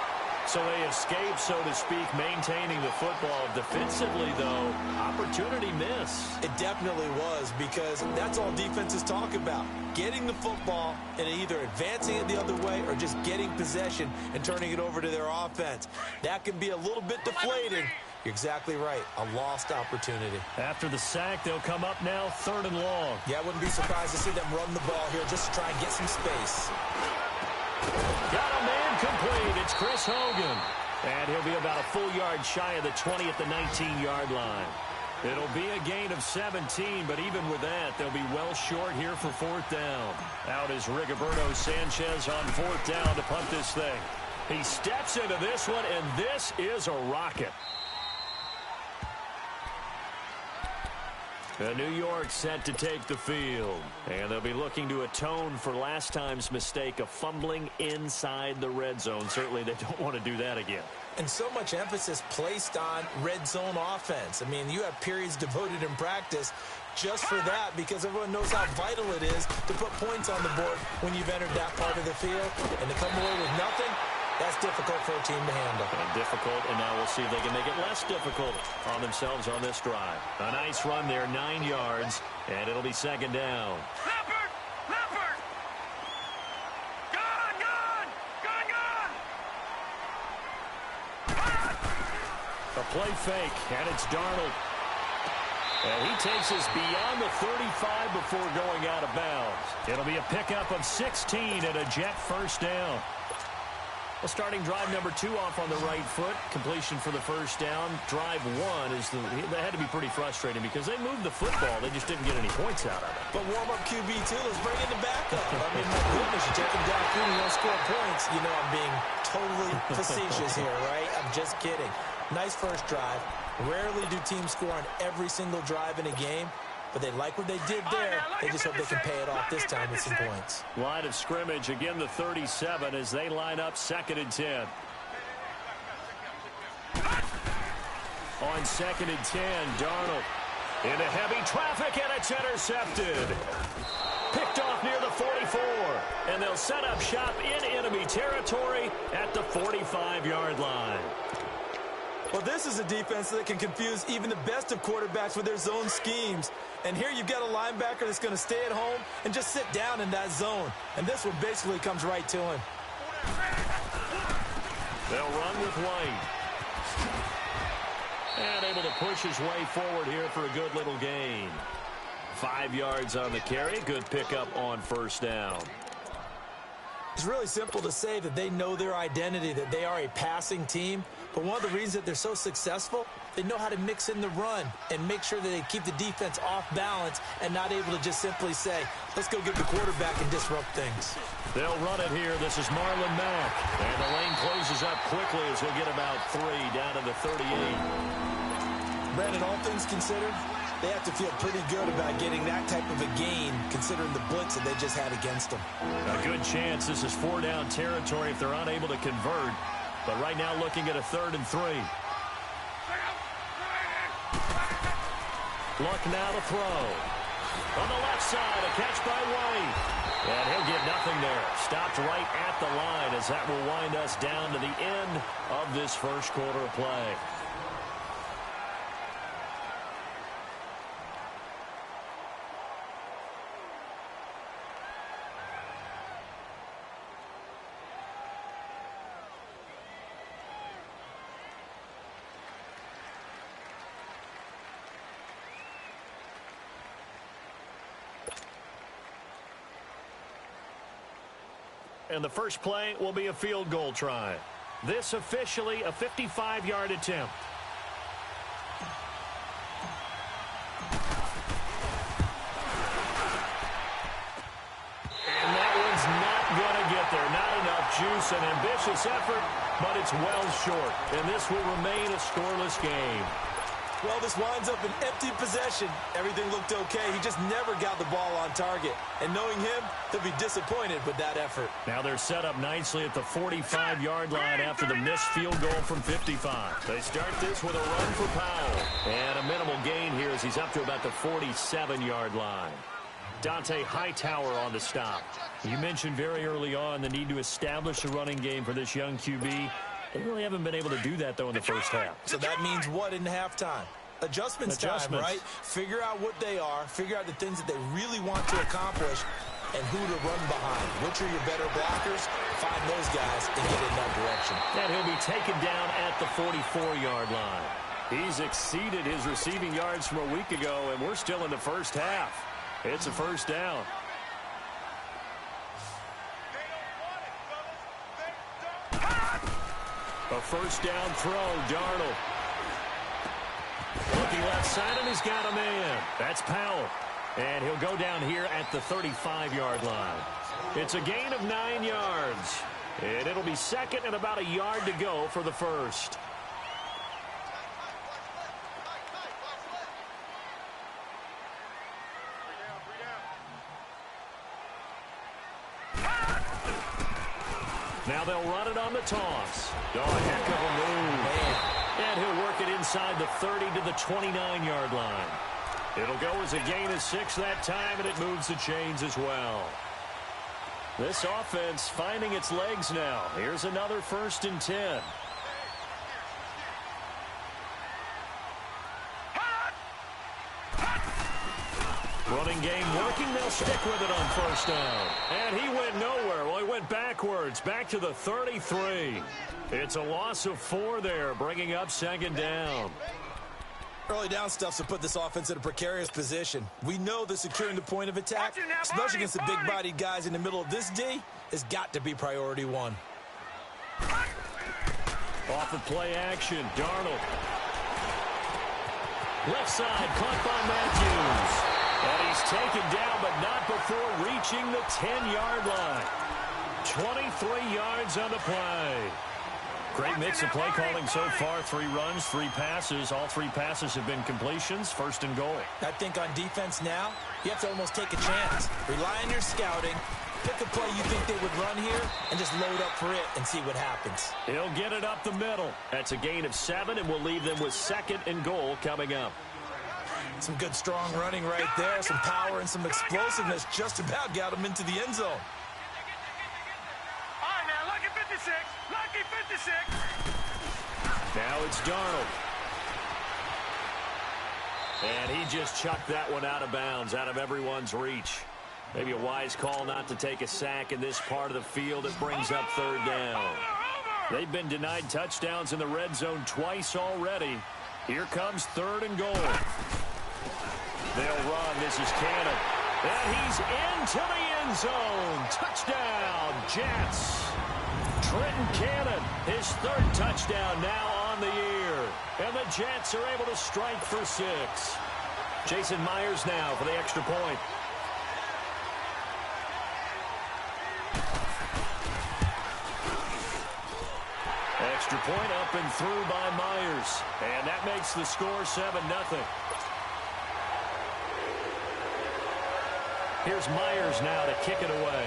S2: So they escape, so to speak, maintaining the football. Defensively, though, opportunity miss.
S3: It definitely was, because that's all defenses talk about. Getting the football and either advancing it the other way or just getting possession and turning it over to their offense. That can be a little bit deflating. You're exactly right. A lost opportunity.
S2: After the sack, they'll come up now 3rd and long.
S3: Yeah, I wouldn't be surprised to see them run the ball here just to try and get some space.
S2: Got a man complete. It's Chris Hogan. And he'll be about a full yard shy of the 20 at the 19-yard line. It'll be a gain of 17, but even with that, they'll be well short here for 4th down. Out is Rigoberto Sanchez on 4th down to punt this thing. He steps into this one, and this is a rocket. New York set to take the field. And they'll be looking to atone for last time's mistake of fumbling inside the red zone. Certainly they don't want to do that again.
S3: And so much emphasis placed on red zone offense. I mean, you have periods devoted in practice just for that, because everyone knows how vital it is to put points on the board when you've entered that part of the field. And to come away with nothing, that's difficult for a team to handle.
S2: And difficult, and now we'll see if they can make it less difficult on themselves on this drive. A nice run there, 9 yards, and it'll be 2nd down.
S4: Leopard! Leopard! Gun! Gun! Gun! Gun!
S2: A play fake, and it's Darnold. And he takes us beyond the 35 before going out of bounds. It'll be a pickup of 16 and a Jet 1st down. Well, starting drive number 2 off on the right foot. Completion for the 1st down. Drive 1 is that had to be pretty frustrating because they moved the football. They just didn't get any points out of it.
S3: But warm-up QB2, let's bring in the backup. I mean, my goodness, you take them down through and you don't score points. You know I'm being totally facetious here, right? I'm just kidding. Nice first drive. Rarely do teams score on every single drive in a game. But they like what they did there. They just hope they can pay it off this time with some points.
S2: Line of scrimmage, again the 37 as they line up 2nd and 10. On 2nd and 10, Darnold into heavy traffic, and it's intercepted. Picked off near the 44. And they'll set up shop in enemy territory at the 45-yard line.
S3: Well, this is a defense that can confuse even the best of quarterbacks with their zone schemes. And here you've got a linebacker that's going to stay at home and just sit down in that zone. And this one basically comes right to him.
S2: They'll run with White. And able to push his way forward here for a good little gain. 5 yards on the carry. Good pickup on 1st down.
S3: It's really simple to say that they know their identity, that they are a passing team. But one of the reasons that they're so successful, they know how to mix in the run and make sure that they keep the defense off balance and not able to just simply say, let's go get the quarterback and disrupt things.
S2: They'll run it here. This is Marlon Mack. And the lane closes up quickly as he'll get about 3 down to the 38.
S3: Brandon, all things considered, they have to feel pretty good about getting that type of a gain considering the blitz that they just had against them.
S2: A good chance this is 4 down territory if they're unable to convert. But right now looking at a 3rd and 3. Luck now to throw. On the left side, a catch by White. And he'll get nothing there. Stopped right at the line as that will wind us down to the end of this 1st quarter of play. and the first play will be a field goal try. This officially a 55-yard attempt. And that one's not going to get there. Not enough juice, an ambitious effort, but it's well short. And this will remain a scoreless game.
S3: Well, this winds up an empty possession. Everything looked okay. He just never got the ball on target. And knowing him, he'll be disappointed with that effort.
S2: Now they're set up nicely at the 45-yard line after the missed field goal from 55. They start this with a run for Powell. And a minimal gain here as he's up to about the 47-yard line. Dante Hightower on the stop. You mentioned very early on the need to establish a running game for this young QB. They really haven't been able to do that, though, in the first half.
S3: So that means what in halftime? Adjustments time, right? Figure out what they are, figure out the things that they really want to accomplish, and who to run behind. Which are your better blockers? Find those guys and get in that direction.
S2: And he'll be taken down at the 44-yard line. He's exceeded his receiving yards from a week ago, and we're still in the first half. It's a first down. A first down throw, Darnold. Looking left side, and he's got a man. That's Powell. And he'll go down here at the 35-yard line. It's a gain of 9 yards. And it'll be second and about a yard to go for the first. Now they'll run it on the toss. Oh, a heck of a move. And he'll work it inside the 30 to the 29-yard line. It'll go as a gain of 6 that time, and it moves the chains as well. This offense finding its legs now. Here's another 1st and 10. Running game working. They'll stick with it on first down. And he went nowhere. Well, he went backwards, back to the 33. It's a loss of 4 there, bringing up second down.
S3: Early down stuff's to put this offense in a precarious position. We know that securing the point of attack, especially against the big-bodied guys in the middle of this D, has got to be priority 1.
S2: Off of play action, Darnold. Left side, caught by Matthews. And he's taken down, but not before reaching the 10-yard line. 23 yards on the play. Great mix of play calling so far. 3 runs, 3 passes. All 3 passes have been completions. 1st and goal.
S3: I think on defense now, you have to almost take a chance. Rely on your scouting. Pick a play you think they would run here and just load up for it and see what happens.
S2: He'll get it up the middle. That's a gain of 7, and we'll leave them with 2nd and goal coming up.
S3: Some good, strong running right there. Some power and some explosiveness just about got him into the end zone.
S4: All right, now, lucky 56. Lucky 56.
S2: Now it's Darnold. And he just chucked that one out of bounds, out of everyone's reach. Maybe a wise call not to take a sack in this part of the field. It brings up 3rd down. They've been denied touchdowns in the red zone twice already. Here comes 3rd and goal. They'll run. This is Cannon. And he's into the end zone. Touchdown, Jets. Trenton Cannon, his 3rd touchdown now on the year. And the Jets are able to strike for 6. Jason Myers now for the extra point. Extra point up and through by Myers. And that makes the score 7-0. Here's Myers now to kick it away.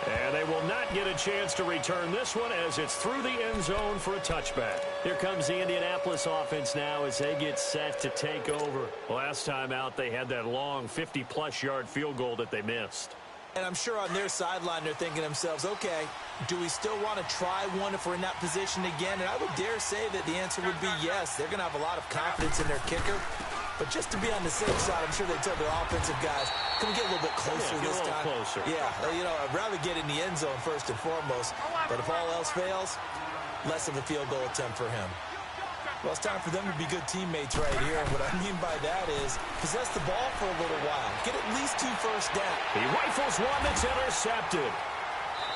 S2: And they will not get a chance to return this one as it's through the end zone for a touchback. Here comes the Indianapolis offense now as they get set to take over. Last time out, they had that long 50-plus yard field goal that they missed.
S3: And I'm sure on their sideline they're thinking to themselves, okay, do we still want to try one if we're in that position again? And I would dare say that the answer would be yes. They're going to have a lot of confidence in their kicker. But just to be on the safe side, I'm sure they tell their offensive guys, can we get a little bit closer this time?
S2: Closer.
S3: Yeah, you know, I'd rather get in the end zone first and foremost. But if all else fails, less of a field goal attempt for him. Well, it's time for them to be good teammates right here. And what I mean by that is possess the ball for a little while. Get at least 2 first down.
S2: He rifles one that's intercepted.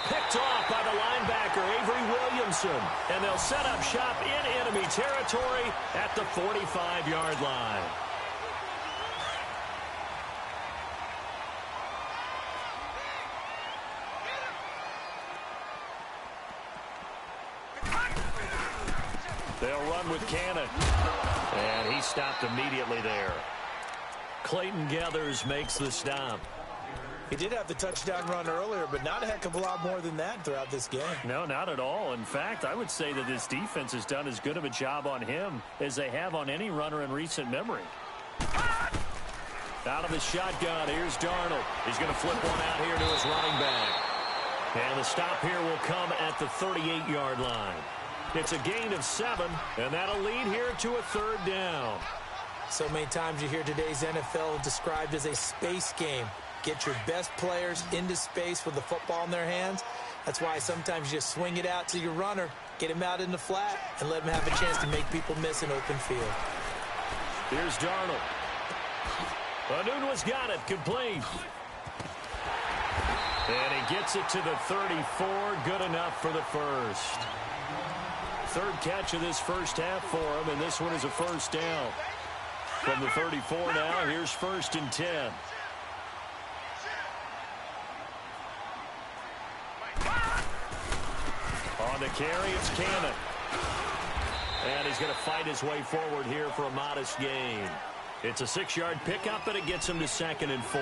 S2: Picked off by the linebacker, Avery Williamson. And they'll set up shop in enemy territory at the 45-yard line. They'll run with Cannon. And he stopped immediately there. Clayton Gathers makes the stop.
S3: He did have the touchdown run earlier, but not a heck of a lot more than that throughout this game.
S2: No, not at all. In fact, I would say that this defense has done as good of a job on him as they have on any runner in recent memory. Out of the shotgun, here's Darnold. He's going to flip one out here to his running back. And the stop here will come at the 38-yard line. It's a gain of 7, and that'll lead here to a 3rd down.
S3: So many times you hear today's NFL described as a space game. Get your best players into space with the football in their hands. That's why sometimes you just swing it out to your runner, get him out in the flat, and let him have a chance to make people miss an open field.
S2: Here's Darnold. Anunwa's got it, complete. And he gets it to the 34, good enough for the first. 3rd catch of this first half for him, and this one is a first down. From the 34 now, here's 1st and 10. On the carry, it's Cannon. And he's going to fight his way forward here for a modest gain. It's a 6-yard pickup, and it gets him to 2nd and 4.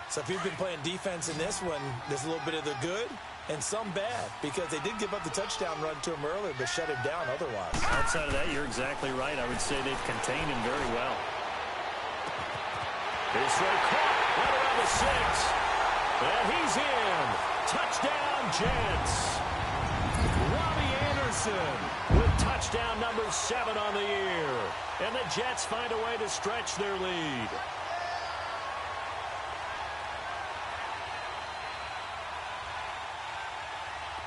S3: So if you've been playing defense in this one, there's a little bit of the good and some bad, because they did give up the touchdown run to him earlier, but shut him down otherwise.
S2: Outside of that, you're exactly right. I would say they've contained him very well. Here's throw caught right around the 6. And he's in. Touchdown, Jets. Robbie Anderson with touchdown number 7 on the year. And the Jets find a way to stretch their lead.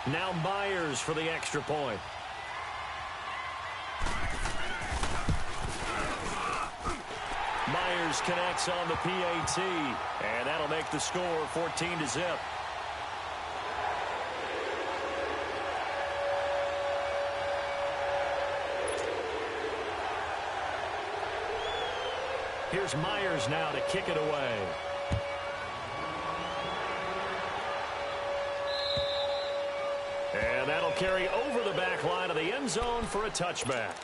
S2: Now Myers for the extra point. Myers connects on the PAT, and that'll make the score 14-0. Here's Myers now to kick it away. And that'll carry over the back line of the end zone for a touchback.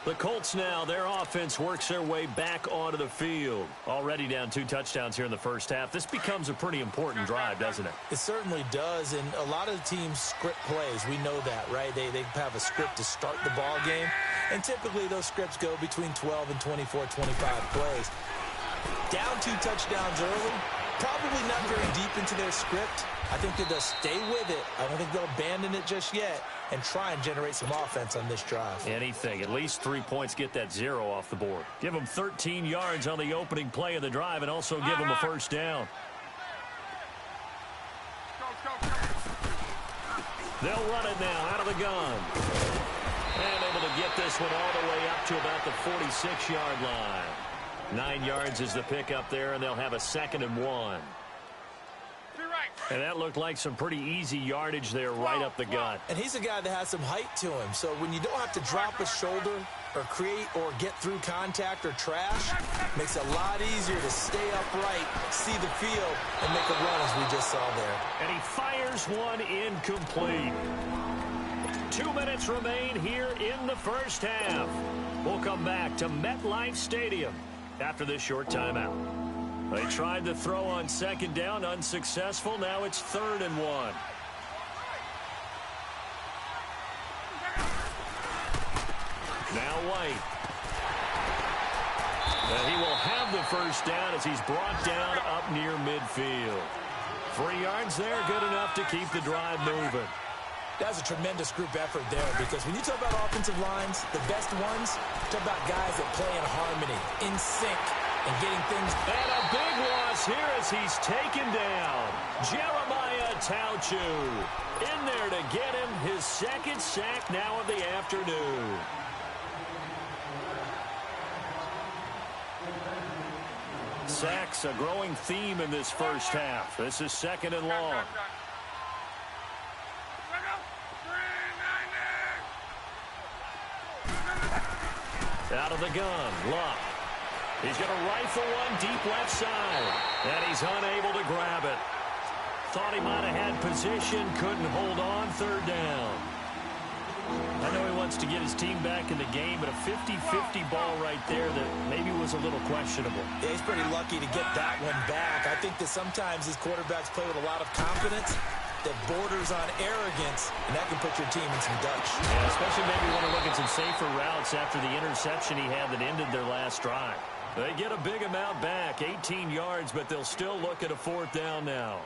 S2: The Colts now, their offense works their way back onto the field. Already down 2 touchdowns here in the first half. This becomes a pretty important drive, doesn't it?
S3: It certainly does, and a lot of the teams script plays. We know that, right? They have a script to start the ball game, and typically those scripts go between 12 and 24, 25 plays. Down 2 touchdowns early, probably not very deep into their script. I think that they'll stay with it. I don't think they'll abandon it just yet and try and generate some offense on this drive.
S2: Anything. At least 3 points, get that 0 off the board. Give them 13 yards on the opening play of the drive and also give them a first down. They'll run it now out of the gun. And able to get this one all the way up to about the 46-yard line. 9 yards is the pickup there, and they'll have a 2nd and 1. And that looked like some pretty easy yardage there right up the gut.
S3: And he's a guy that has some height to him. So when you don't have to drop a shoulder or create or get through contact or trash, makes it a lot easier to stay upright, see the field, and make a run as we just saw there.
S2: And he fires one incomplete. 2 minutes remain here in the first half. We'll come back to MetLife Stadium after this short timeout. They tried to throw on 2nd down, unsuccessful. Now it's 3rd and 1. Now White. And he will have the first down as he's brought down up near midfield. 3 yards there, good enough to keep the drive moving.
S3: That's a tremendous group effort there, because when you talk about offensive lines, the best ones, talk about guys that play in harmony, in sync, and getting things.
S2: And a big loss here as he's taken down. Jeremiah Tauchu in there to get him his second sack now of the afternoon. Sacks, a growing theme in this first half. This is second and long. Out of the gun, Luck. He's going to rifle one deep left side, and he's unable to grab it. Thought he might have had position, couldn't hold on, third down. I know he wants to get his team back in the game, but a 50-50 ball right there that maybe was a little questionable.
S3: Yeah, he's pretty lucky to get that one back. I think that sometimes these quarterbacks play with a lot of confidence that borders on arrogance, and that can put your team in some dutch.
S2: Yeah, especially maybe want to look at some safer routes after the interception he had that ended their last drive. They get a big amount back, 18 yards, but they'll still look at a fourth down now.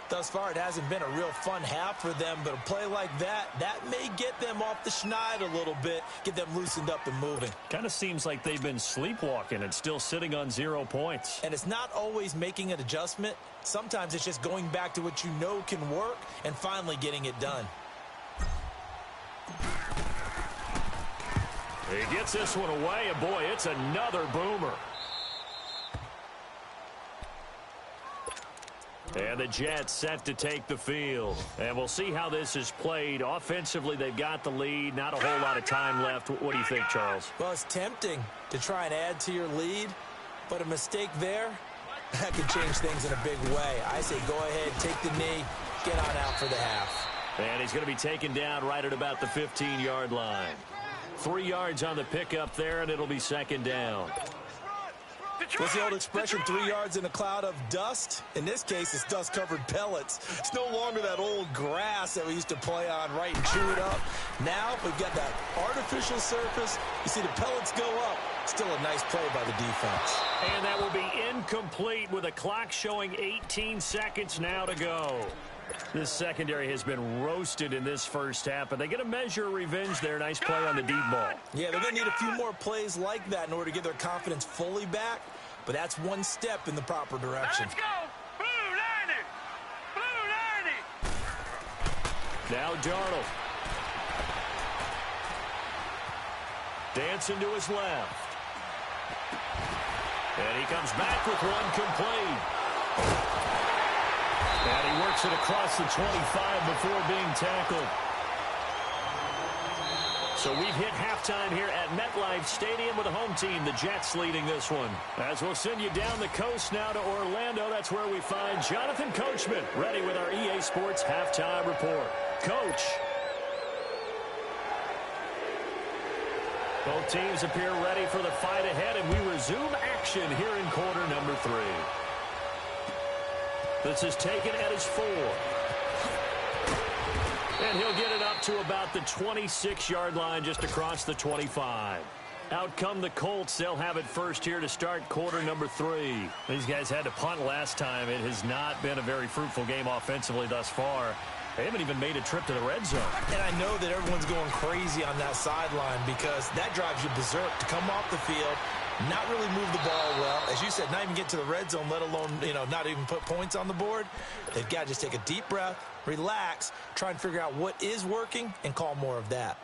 S3: Thus far, it hasn't been a real fun half for them, but a play like that may get them off the schneid a little bit, get them loosened up and moving.
S2: Kind of seems like they've been sleepwalking and still sitting on 0 points.
S3: And it's not always making an adjustment. Sometimes it's just going back to what you know can work and finally getting it done.
S2: He gets this one away, and boy, it's another boomer. And the Jets set to take the field. And we'll see how this is played. Offensively, they've got the lead. Not a whole lot of time left. What do you think, Charles?
S3: Well, it's tempting to try and add to your lead, but a mistake there, that could change things in a big way. I say go ahead, take the knee, get on out for the half.
S2: And he's going to be taken down right at about the 15-yard line. 3 yards on the pickup there, and it'll be second down.
S3: What's the old expression, 3 yards in a cloud of dust? In this case, it's dust-covered pellets. It's no longer that old grass that we used to play on, right, and chew it up. Now we've got that artificial surface. You see the pellets go up. Still a nice play by the defense.
S2: And that will be incomplete with a clock showing 18 seconds now to go. This secondary has been roasted in this first half, but they get a measure of revenge there. Nice play on the deep ball.
S3: Yeah, they're going to need a few more plays like that in order to get their confidence fully back, but that's one step in the proper direction.
S4: Let's go! Blue 90! Blue 90!
S2: Now Darnold. Dancing to his left. And he comes back with one complete. And he works it across the 25 before being tackled. So we've hit halftime here at MetLife Stadium with the home team, the Jets, leading this one. As we'll send you down the coast now to Orlando, that's where we find Jonathan Coachman, ready with our EA Sports halftime report. Coach. Both teams appear ready for the fight ahead, and we resume action here in quarter number 3. This is taken at his 4. And he'll get it up to about the 26-yard line, just across the 25. Out come the Colts. They'll have it first here to start quarter number 3. These guys had to punt last time. It has not been a very fruitful game offensively thus far. They haven't even made a trip to the red zone.
S3: And I know that everyone's going crazy on that sideline because that drives you berserk to come off the field, not really move the ball well. As you said, not even get to the red zone, let alone, not even put points on the board. They've got to just take a deep breath, relax, try and figure out what is working, and call more of that.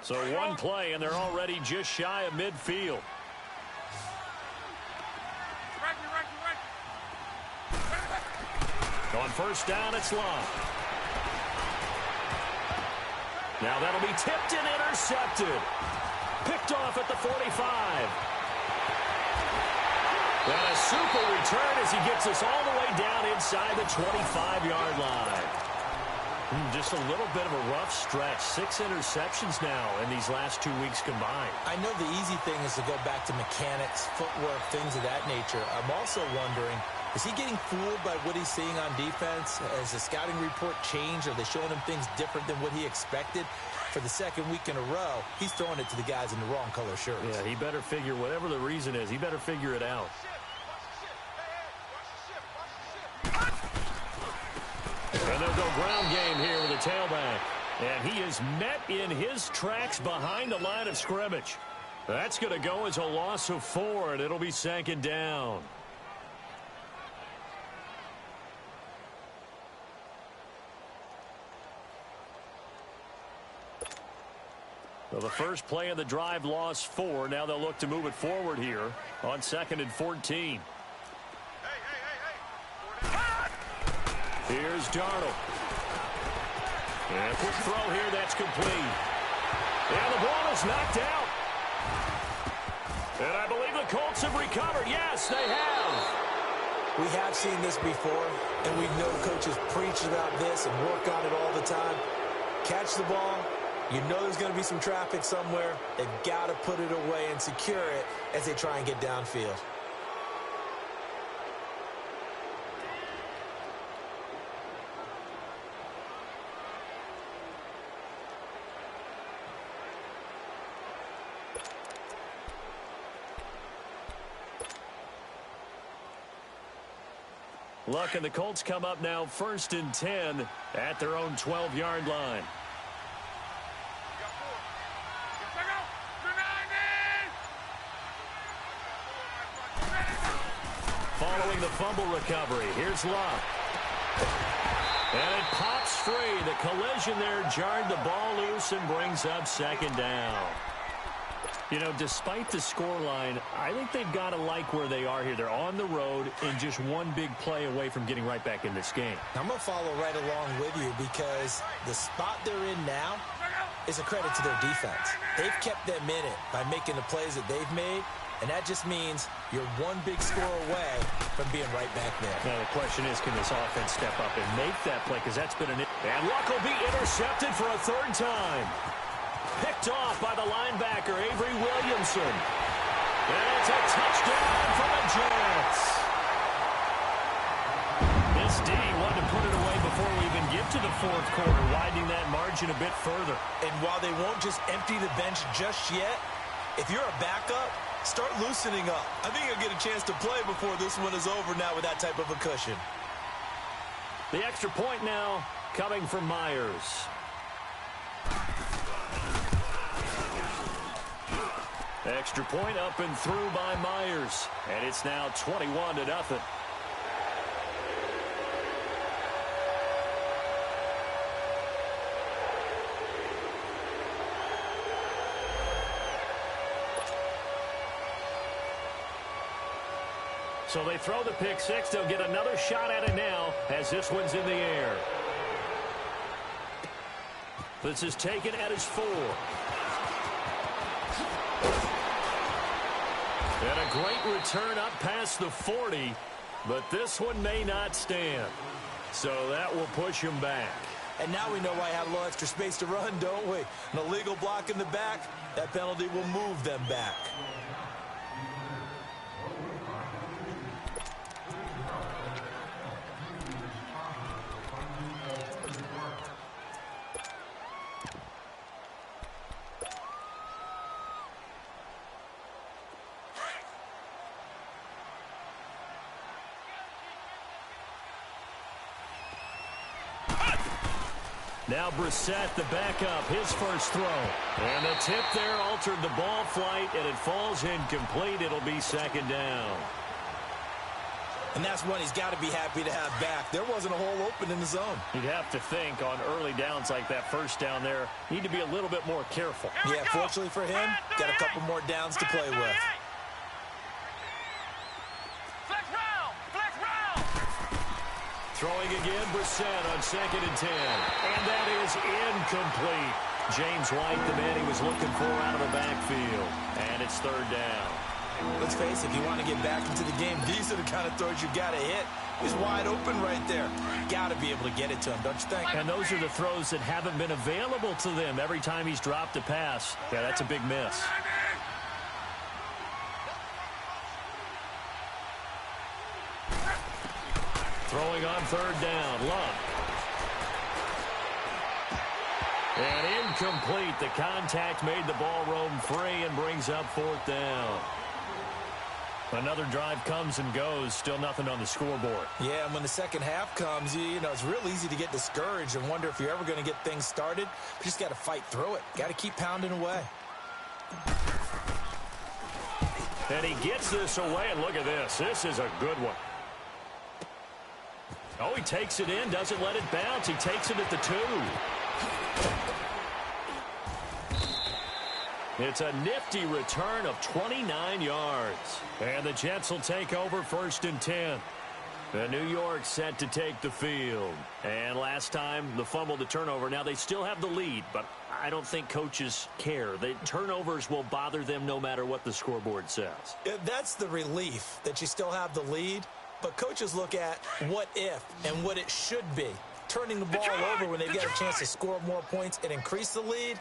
S2: So one play, and they're already just shy of midfield. On first down, it's Long. Now that'll be tipped and intercepted. Picked off at the 45. And a super return as he gets us all the way down inside the 25-yard line. Just a little bit of a rough stretch. 6 interceptions now in these last 2 weeks combined.
S3: I know the easy thing is to go back to mechanics, footwork, things of that nature. I'm also wondering, is he getting fooled by what he's seeing on defense? Has the scouting report changed? Are they showing him things different than what he expected? For the second week in a row, he's throwing it to the guys in the wrong color shirts.
S2: Yeah, he better figure, whatever the reason is, he better figure it out. And they'll go ground game here with a tailback. And he is met in his tracks behind the line of scrimmage. That's going to go as a loss of 4, and it'll be 2nd down. So the first play of the drive lost 4. Now they'll look to move it forward here on 2nd and 14. Here's Darnold. And a quick throw here that's complete. And the ball is knocked out. And I believe the Colts have recovered. Yes, they have.
S3: We have seen this before, and we know coaches preach about this and work on it all the time. Catch the ball. You know there's going to be some traffic somewhere. They've got to put it away and secure it as they try and get downfield.
S2: Look, and the Colts come up now 1st and 10 at their own 12-yard line. Following the fumble recovery, here's Luck. And it pops free. The collision there jarred the ball loose and brings up 2nd down. You know, despite the scoreline, I think they've got to like where they are here. They're on the road and just one big play away from getting right back in this game.
S3: I'm going to follow right along with you because the spot they're in now is a credit to their defense. They've kept them in it by making the plays that they've made, and that just means you're one big score away from being right back there.
S2: Now, the question is, can this offense step up and make that play? Because that's been an... And Luck will be intercepted for a 3rd time. Picked off by the linebacker, Avery Williamson. And it's a touchdown for the Jets. This D wanted to put it away before we even get to the 4th quarter, widening that margin a bit further.
S3: And while they won't just empty the bench just yet, if you're a backup, start loosening up. I think you'll get a chance to play before this one is over now with that type of a cushion.
S2: The extra point now coming from Myers. Extra point up and through by Myers. And it's now 21-0. So they throw the pick 6. They'll get another shot at it now as this one's in the air. This is taken at his 4. And a great return up past the 40, but this one may not stand. So that will push him back.
S3: And now we know why I had a little extra space to run, don't we? An illegal block in the back, that penalty will move them back.
S2: Now Brissett, the backup, his first throw. And the tip there altered the ball flight, and it falls incomplete. It'll be 2nd down.
S3: And that's one he's got to be happy to have back. There wasn't a hole open in the zone.
S2: You'd have to think on early downs like that, first down there, need to be a little bit more careful.
S3: Yeah, fortunately for him, got a couple more downs to play with.
S2: Throwing again, Brissett on 2nd and 10. And that is incomplete. James White, the man he was looking for out of the backfield. And it's 3rd down.
S3: Let's face it, if you want to get back into the game, these are the kind of throws you got to hit. He's wide open right there. Got to be able to get it to him, don't you think?
S2: And those are the throws that haven't been available to them every time he's dropped a pass. Yeah, that's a big miss. Throwing on 3rd down, Luck. And incomplete. The contact made the ball roam free and brings up 4th down. Another drive comes and goes, still nothing on the scoreboard.
S3: Yeah, and when the second half comes, you know, it's real easy to get discouraged and wonder if you're ever going to get things started. You just got to fight through it. Got to keep pounding away.
S2: And he gets this away, and look at this. This is a good one. Oh, he takes it in, doesn't let it bounce. He takes it at the 2. It's a nifty return of 29 yards. And the Jets will take over 1st and 10. The New York set to take the field. And last time, the fumble, the turnover. Now, they still have the lead, but I don't think coaches care. The turnovers will bother them no matter what the scoreboard says.
S3: That's the relief, that you still have the lead. But coaches look at what if and what it should be. Turning the ball over when they've got a chance to score more points and increase the lead,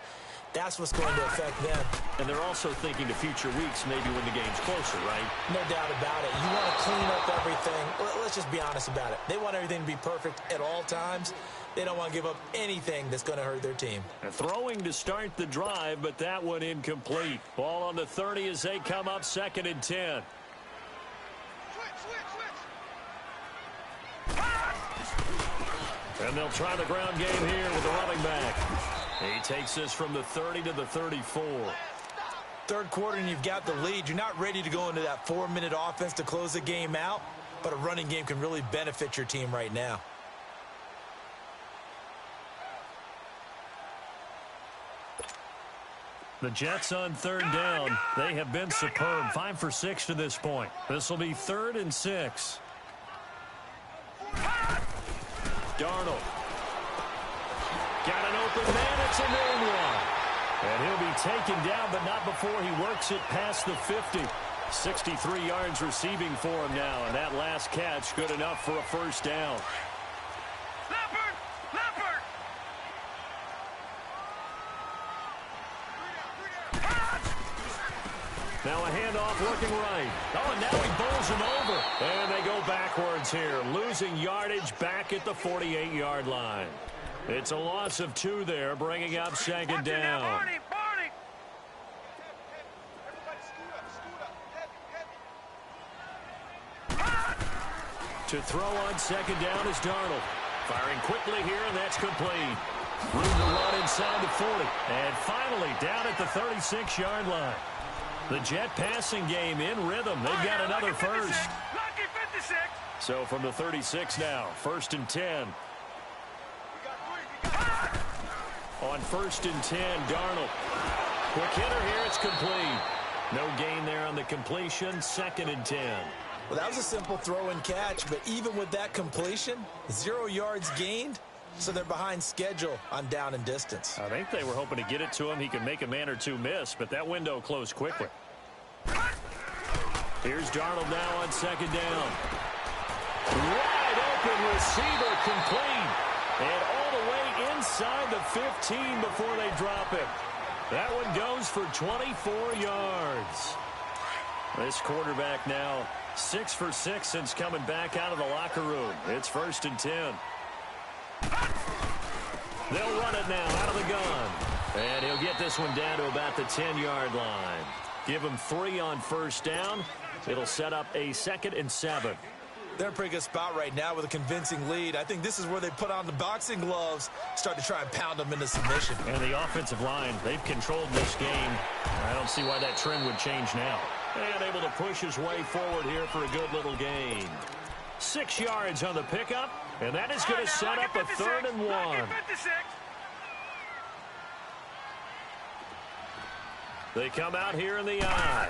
S3: that's what's going to affect them.
S2: And they're also thinking to future weeks, maybe when the game's closer, right?
S3: No doubt about it. You want to clean up everything. Let's just be honest about it. They want everything to be perfect at all times. They don't want to give up anything that's going to hurt their team.
S2: And throwing to start the drive, but that one incomplete. Ball on the 30 as they come up 2nd and 10. And they'll try the ground game here with the running back. He takes this from the 30 to the 34.
S3: Third quarter and you've got the lead. You're not ready to go into that 4-minute offense to close the game out, but a running game can really benefit your team right now.
S2: The Jets on 3rd down. They have been superb. 5 for 6 to this point. This will be 3rd and 6. Darnold. Got an open man. It's a known one. And he'll be taken down, but not before he works it past the 50. 63 yards receiving for him now, and that last catch good enough for a 1st down. Now a handoff looking right. Oh, and now he bowls him over. And they go backwards here, losing yardage back at the 48-yard line. It's a loss of 2 there, bringing up 2nd down. To throw on 2nd down is Darnold. Firing quickly here, and that's complete. Room to run inside the 40. And finally down at the 36-yard line. The Jet passing game in rhythm. They've got another first. So from the 36 now, 1st and 10. On 1st and 10, Darnold. Quick hitter here, it's complete. No gain there on the completion, 2nd and 10.
S3: Well, that was a simple throw and catch, but even with that completion, 0 yards gained, so they're behind schedule on down and distance.
S2: I think they were hoping to get it to him. He could make a man or 2 miss, but that window closed quickly. Here's Darnold now on 2nd down. Wide open receiver, complete. And all the way inside the 15 before they drop it. That one goes for 24 yards. This quarterback now 6 for 6 since coming back out of the locker room. It's 1st and 10. They'll run it now out of the gun. And he'll get this one down to about the 10-yard line. Give him 3 on 1st down. It'll set up a 2nd and 7.
S3: They're in a pretty good spot right now with a convincing lead. I think this is where they put on the boxing gloves, start to try and pound them into submission.
S2: And the offensive line, they've controlled this game. I don't see why that trend would change now. And able to push his way forward here for a good little gain. 6 yards on the pickup, and that is going to set up a 3rd and 1. They come out here in the eye.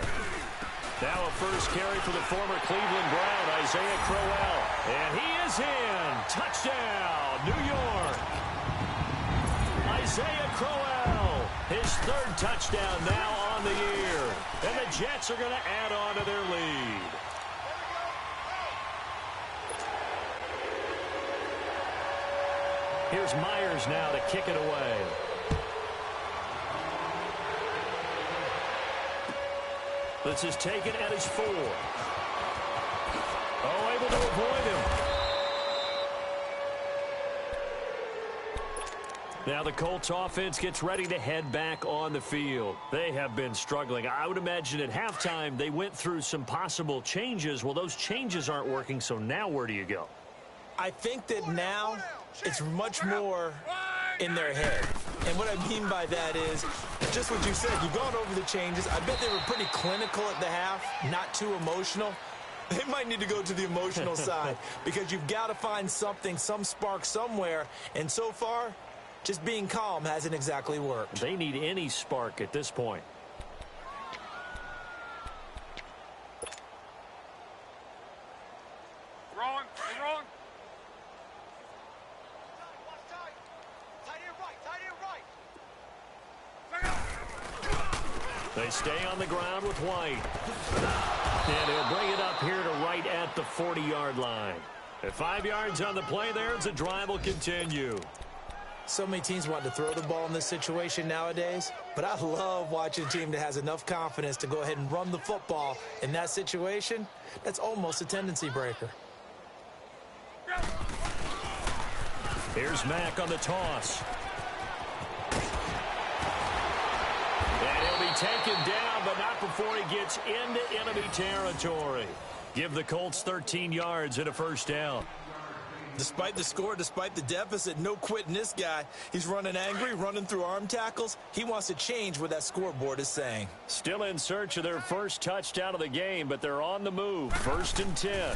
S2: Now a first carry for the former Cleveland Brown, Isaiah Crowell. And he is in. Touchdown, New York. Isaiah Crowell, his 3rd touchdown now on the year. And the Jets are going to add on to their lead. Here's Myers now to kick it away. This is taken at his 4. Oh, able to avoid him. Now the Colts offense gets ready to head back on the field. They have been struggling. I would imagine at halftime they went through some possible changes. Well, those changes aren't working, so now where do you go?
S3: I think that now it's much more in their head. And what I mean by that is just what you said. You've gone over the changes. I bet they were pretty clinical at the half, not too emotional. They might need to go to the emotional side because you've got to find something, some spark somewhere. And so far, just being calm hasn't exactly worked.
S2: They need any spark at this point.
S4: Wrong. Wrong.
S2: They stay on the ground with White. And he'll bring it up here to right at the 40-yard line. At 5 yards on the play there, the drive will continue.
S3: So many teams want to throw the ball in this situation nowadays, but I love watching a team that has enough confidence to go ahead and run the football in that situation. That's almost a tendency breaker.
S2: Here's Mack on the toss. And he'll be taken down, but not before he gets into enemy territory. Give the Colts 13 yards and a first down.
S3: Despite the score, despite the deficit, no quitting this guy. He's running angry, running through arm tackles. He wants to change what that scoreboard is saying.
S2: Still in search of their first touchdown of the game, but they're on the move. 1st and 10.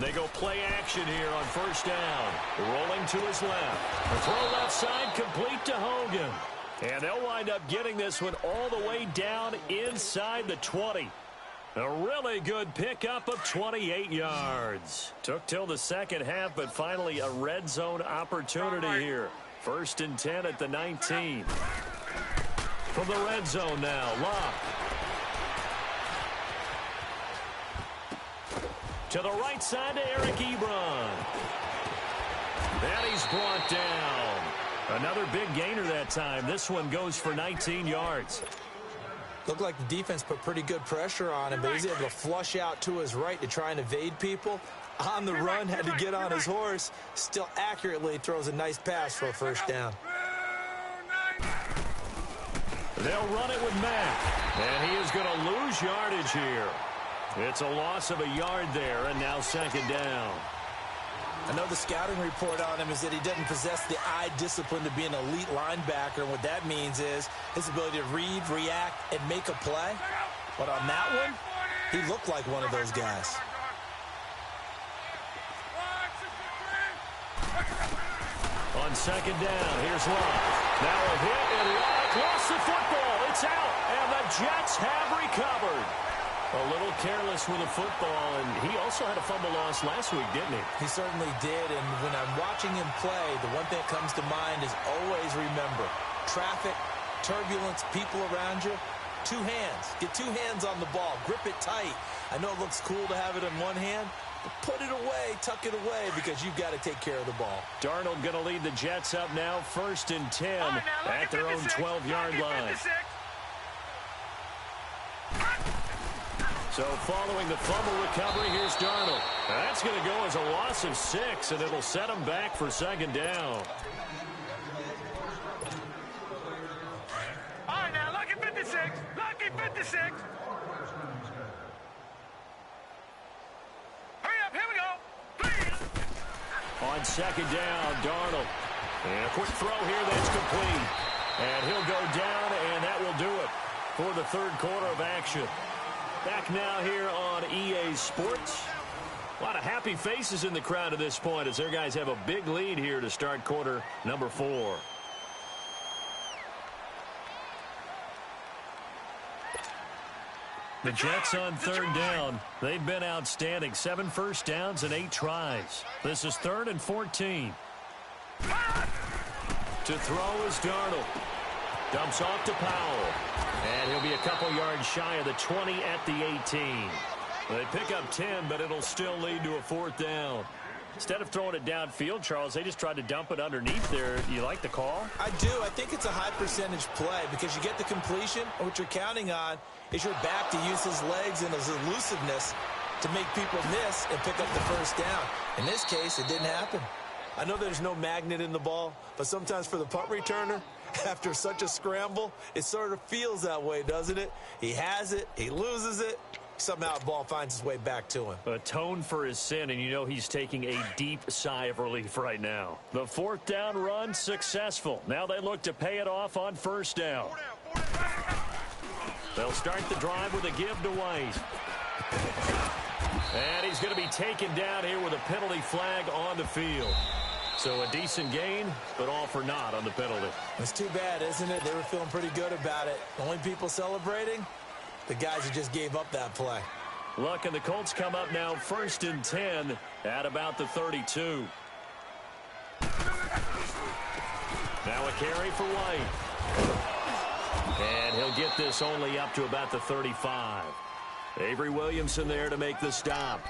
S2: They go play action here on first down. Rolling to his left. The throw left side complete to Hogan. And they'll wind up getting this one all the way down inside the 20. A really good pickup of 28 yards. Took till the second half, but finally a red zone opportunity here. 1st and 10 at the 19. From the red zone now, Locke. To the right side to Eric Ebron. And he's brought down. Another big gainer that time. This one goes for 19 yards.
S3: Looked like the defense put pretty good pressure on him, but he's able to flush out to his right to try and evade people. On the run, had to get on his horse. Still accurately throws a nice pass for a first down.
S2: They'll run it with Mack. And he is going to lose yardage here. It's a loss of a yard there, and now 2nd down.
S3: I know the scouting report on him is that he doesn't possess the eye discipline to be an elite linebacker. And what that means is his ability to read, react, and make a play. But on that one, he looked like one of those guys.
S2: On 2nd down, here's Locke. Now a hit, and Locke lost the football. It's out, and the Jets have recovered. A little careless with the football, and he also had a fumble loss last week, didn't he?
S3: He certainly did, and when I'm watching him play, the one thing that comes to mind is always remember, traffic, turbulence, people around you, 2 hands. Get 2 hands on the ball. Grip it tight. I know it looks cool to have it in one hand, but put it away, tuck it away, because you've got to take care of the ball.
S2: Darnold going to lead the Jets up now, 1st and 10 at their own 12-yard line. So following the fumble recovery, here's Darnold. That's going to go as a loss of 6, and it'll set him back for 2nd down.
S4: All right, now, lucky 56. Lucky 56. Hurry up, here we go. Please.
S2: On 2nd down, Darnold. And a quick throw here that's complete. And he'll go down, and that will do it for the 3rd quarter of action. Back now here on EA Sports. A lot of happy faces in the crowd at this point as their guys have a big lead here to start quarter number 4. The Jets on 3rd down. They've been outstanding. 7 first downs and 8 tries. This is 3rd and 14. To throw is Darnold. Dumps off to Powell. And he'll be a couple yards shy of the 20 at the 18. They pick up 10, but it'll still lead to a 4th down. Instead of throwing it downfield, Charles, they just tried to dump it underneath there. Do you like the call?
S3: I do. I think it's a high percentage play because you get the completion, and what you're counting on is your back to use his legs and his elusiveness to make people miss and pick up the first down. In this case, it didn't happen. I know there's no magnet in the ball, But sometimes for the punt returner, after such a scramble, it sort of feels that way, doesn't it? He has it, he loses it, somehow the ball finds its way back to him.
S2: Atone for his sin, and you know he's taking a deep sigh of relief right now. The fourth down run successful. Now they look to pay it off on first down. They'll start the drive with a give to White. And he's going to be taken down here with a penalty flag on the field. So a decent gain, but all for naught on the penalty.
S3: It's too bad, isn't it? They were feeling pretty good about it. The only people celebrating, the guys who just gave up that play.
S2: Look, and the Colts come up now 1st and 10 at about the 32. Now a carry for White. And he'll get this only up to about the 35. Avery Williamson there to make the stop.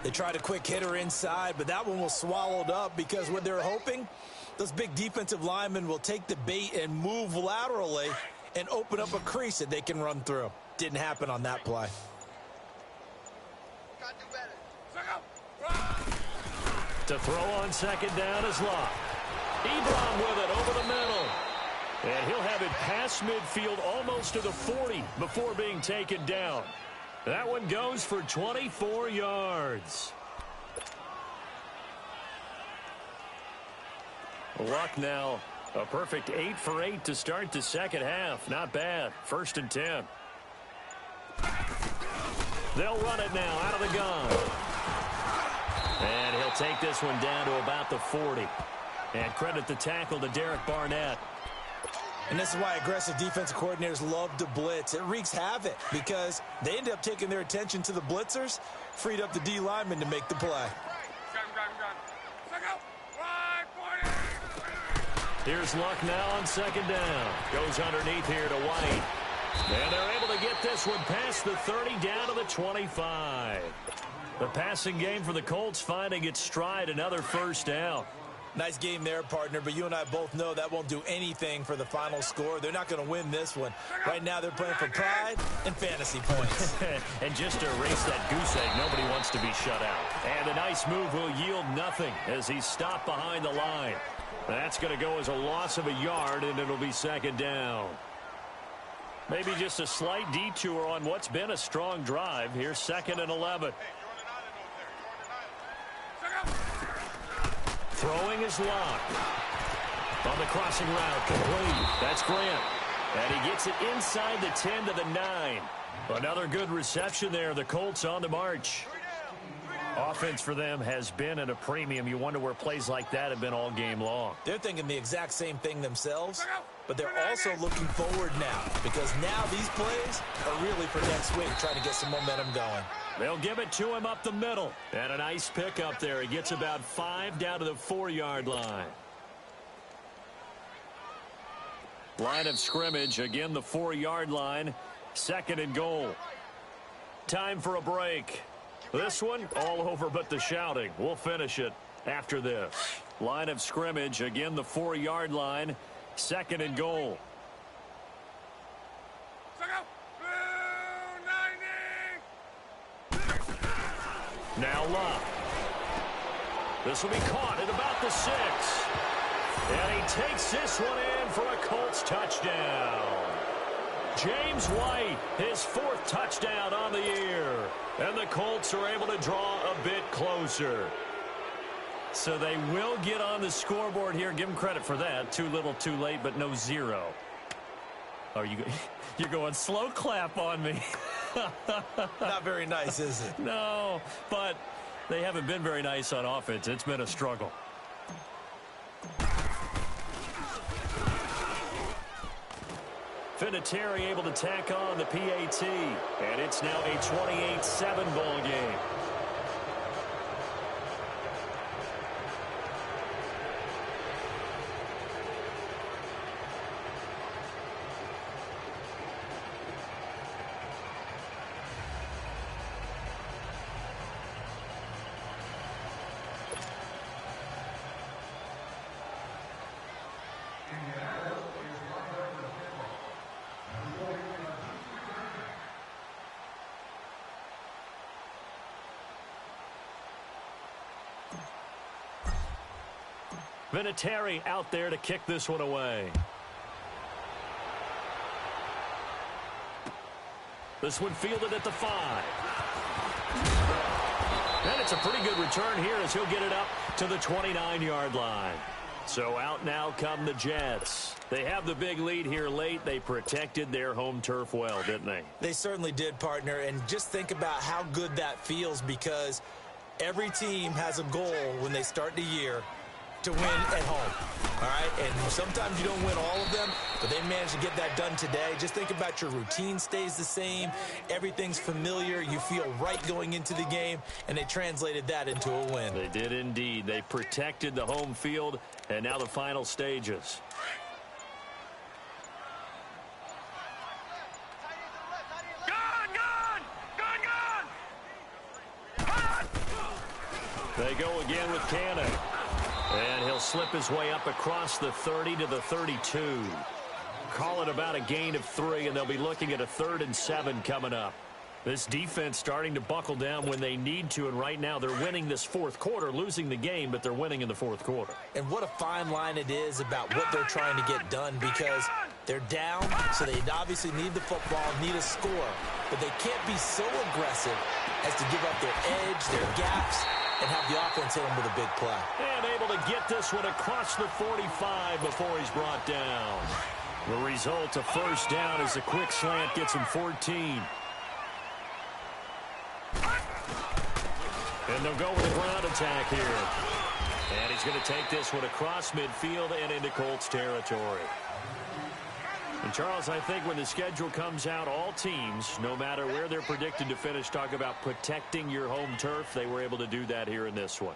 S3: They tried a quick hitter inside, but that one was swallowed up because what they're hoping, those big defensive linemen will take the bait and move laterally and open up a crease that they can run through. Didn't happen on that play.
S2: To throw on second down is Locke. Ebron with it over the middle. And he'll have it past midfield almost to the 40 before being taken down. That one goes for 24 yards. Luck now a perfect 8 for 8 to start the second half. Not bad. 1st and 10. They'll run it now out of the gun. And he'll take this one down to about the 40. And credit the tackle to Derek Barnett.
S3: And this is why aggressive defensive coordinators love to blitz. It wreaks havoc because they end up taking their attention to the blitzers, freed up the D lineman to make the play.
S2: Here's Luck now on second down. Goes underneath here to White. And they're able to get this one past the 30 down to the 25. The passing game for the Colts finding its stride, another first down.
S3: Nice game there, partner, but you and I both know that won't do anything for the final score. They're not going to win this one. Right now they're playing for pride and fantasy points.
S2: And just to erase that goose egg, nobody wants to be shut out. And a nice move will yield nothing as he's stopped behind the line. That's going to go as a loss of a yard, and it'll be second down. Maybe just a slight detour on what's been a strong drive. Here's 2nd and 11. Throwing is Locke. On the crossing route, complete. That's Grant. And he gets it inside the 10 to the 9. Another good reception there. The Colts on the march. Offense for them has been at a premium. You wonder where plays like that have been all game long.
S3: They're thinking the exact same thing themselves, but they're also looking forward now because now these plays are really for next week, trying to get some momentum going.
S2: They'll give it to him up the middle. And a nice pickup there. He gets about 5 down to the 4-yard line. Line of scrimmage, again the 4-yard line. 2nd and goal. Time for a break. This one, all over but the shouting. We'll finish it after this. Line of scrimmage, again the 4-yard line. 2nd and goal. Now Locke. This will be caught at about the 6. And he takes this one in for a Colts touchdown. James White, his 4th touchdown on the year. And the Colts are able to draw a bit closer. So they will get on the scoreboard here. Give them credit for that. Too little, too late, but no 0. Oh, you're going slow clap on me.
S3: Not very nice, is it?
S2: No, but they haven't been very nice on offense. It's been a struggle. Vinatieri able to tack on the PAT, and it's now a 28-7 ball game. Vinatieri out there to kick this one away. This one fielded at the 5. And it's a pretty good return here as he'll get it up to the 29-yard line. So out now come the Jets. They have the big lead here late. They protected their home turf well, didn't they?
S3: They certainly did, partner. And just think about how good that feels, because every team has a goal when they start the year to win at home. All right? And sometimes you don't win all of them, but they managed to get that done today. Just think about your routine stays the same. Everything's familiar. You feel right going into the game, and they translated that into a win.
S2: They did indeed. They protected the home field, and now the final stages. They go again with Cannon. And he'll slip his way up across the 30 to the 32. Call it about a gain of 3, and they'll be looking at a 3rd and 7 coming up. This defense starting to buckle down when they need to, and right now they're winning this fourth quarter, losing the game, but they're winning in the fourth quarter.
S3: And what a fine line it is about what they're trying to get done, because they're down, so they obviously need the football, need a score, but they can't be so aggressive as to give up their edge, their gaps, and have the offense hit him with a big play.
S2: And able to get this one across the 45 before he's brought down. The result, a first down as a quick slant gets him 14. And they'll go with a ground attack here. And he's going to take this one across midfield and into Colts territory. And, Charles, I think when the schedule comes out, all teams, no matter where they're predicted to finish, talk about protecting your home turf. They were able to do that here in this one.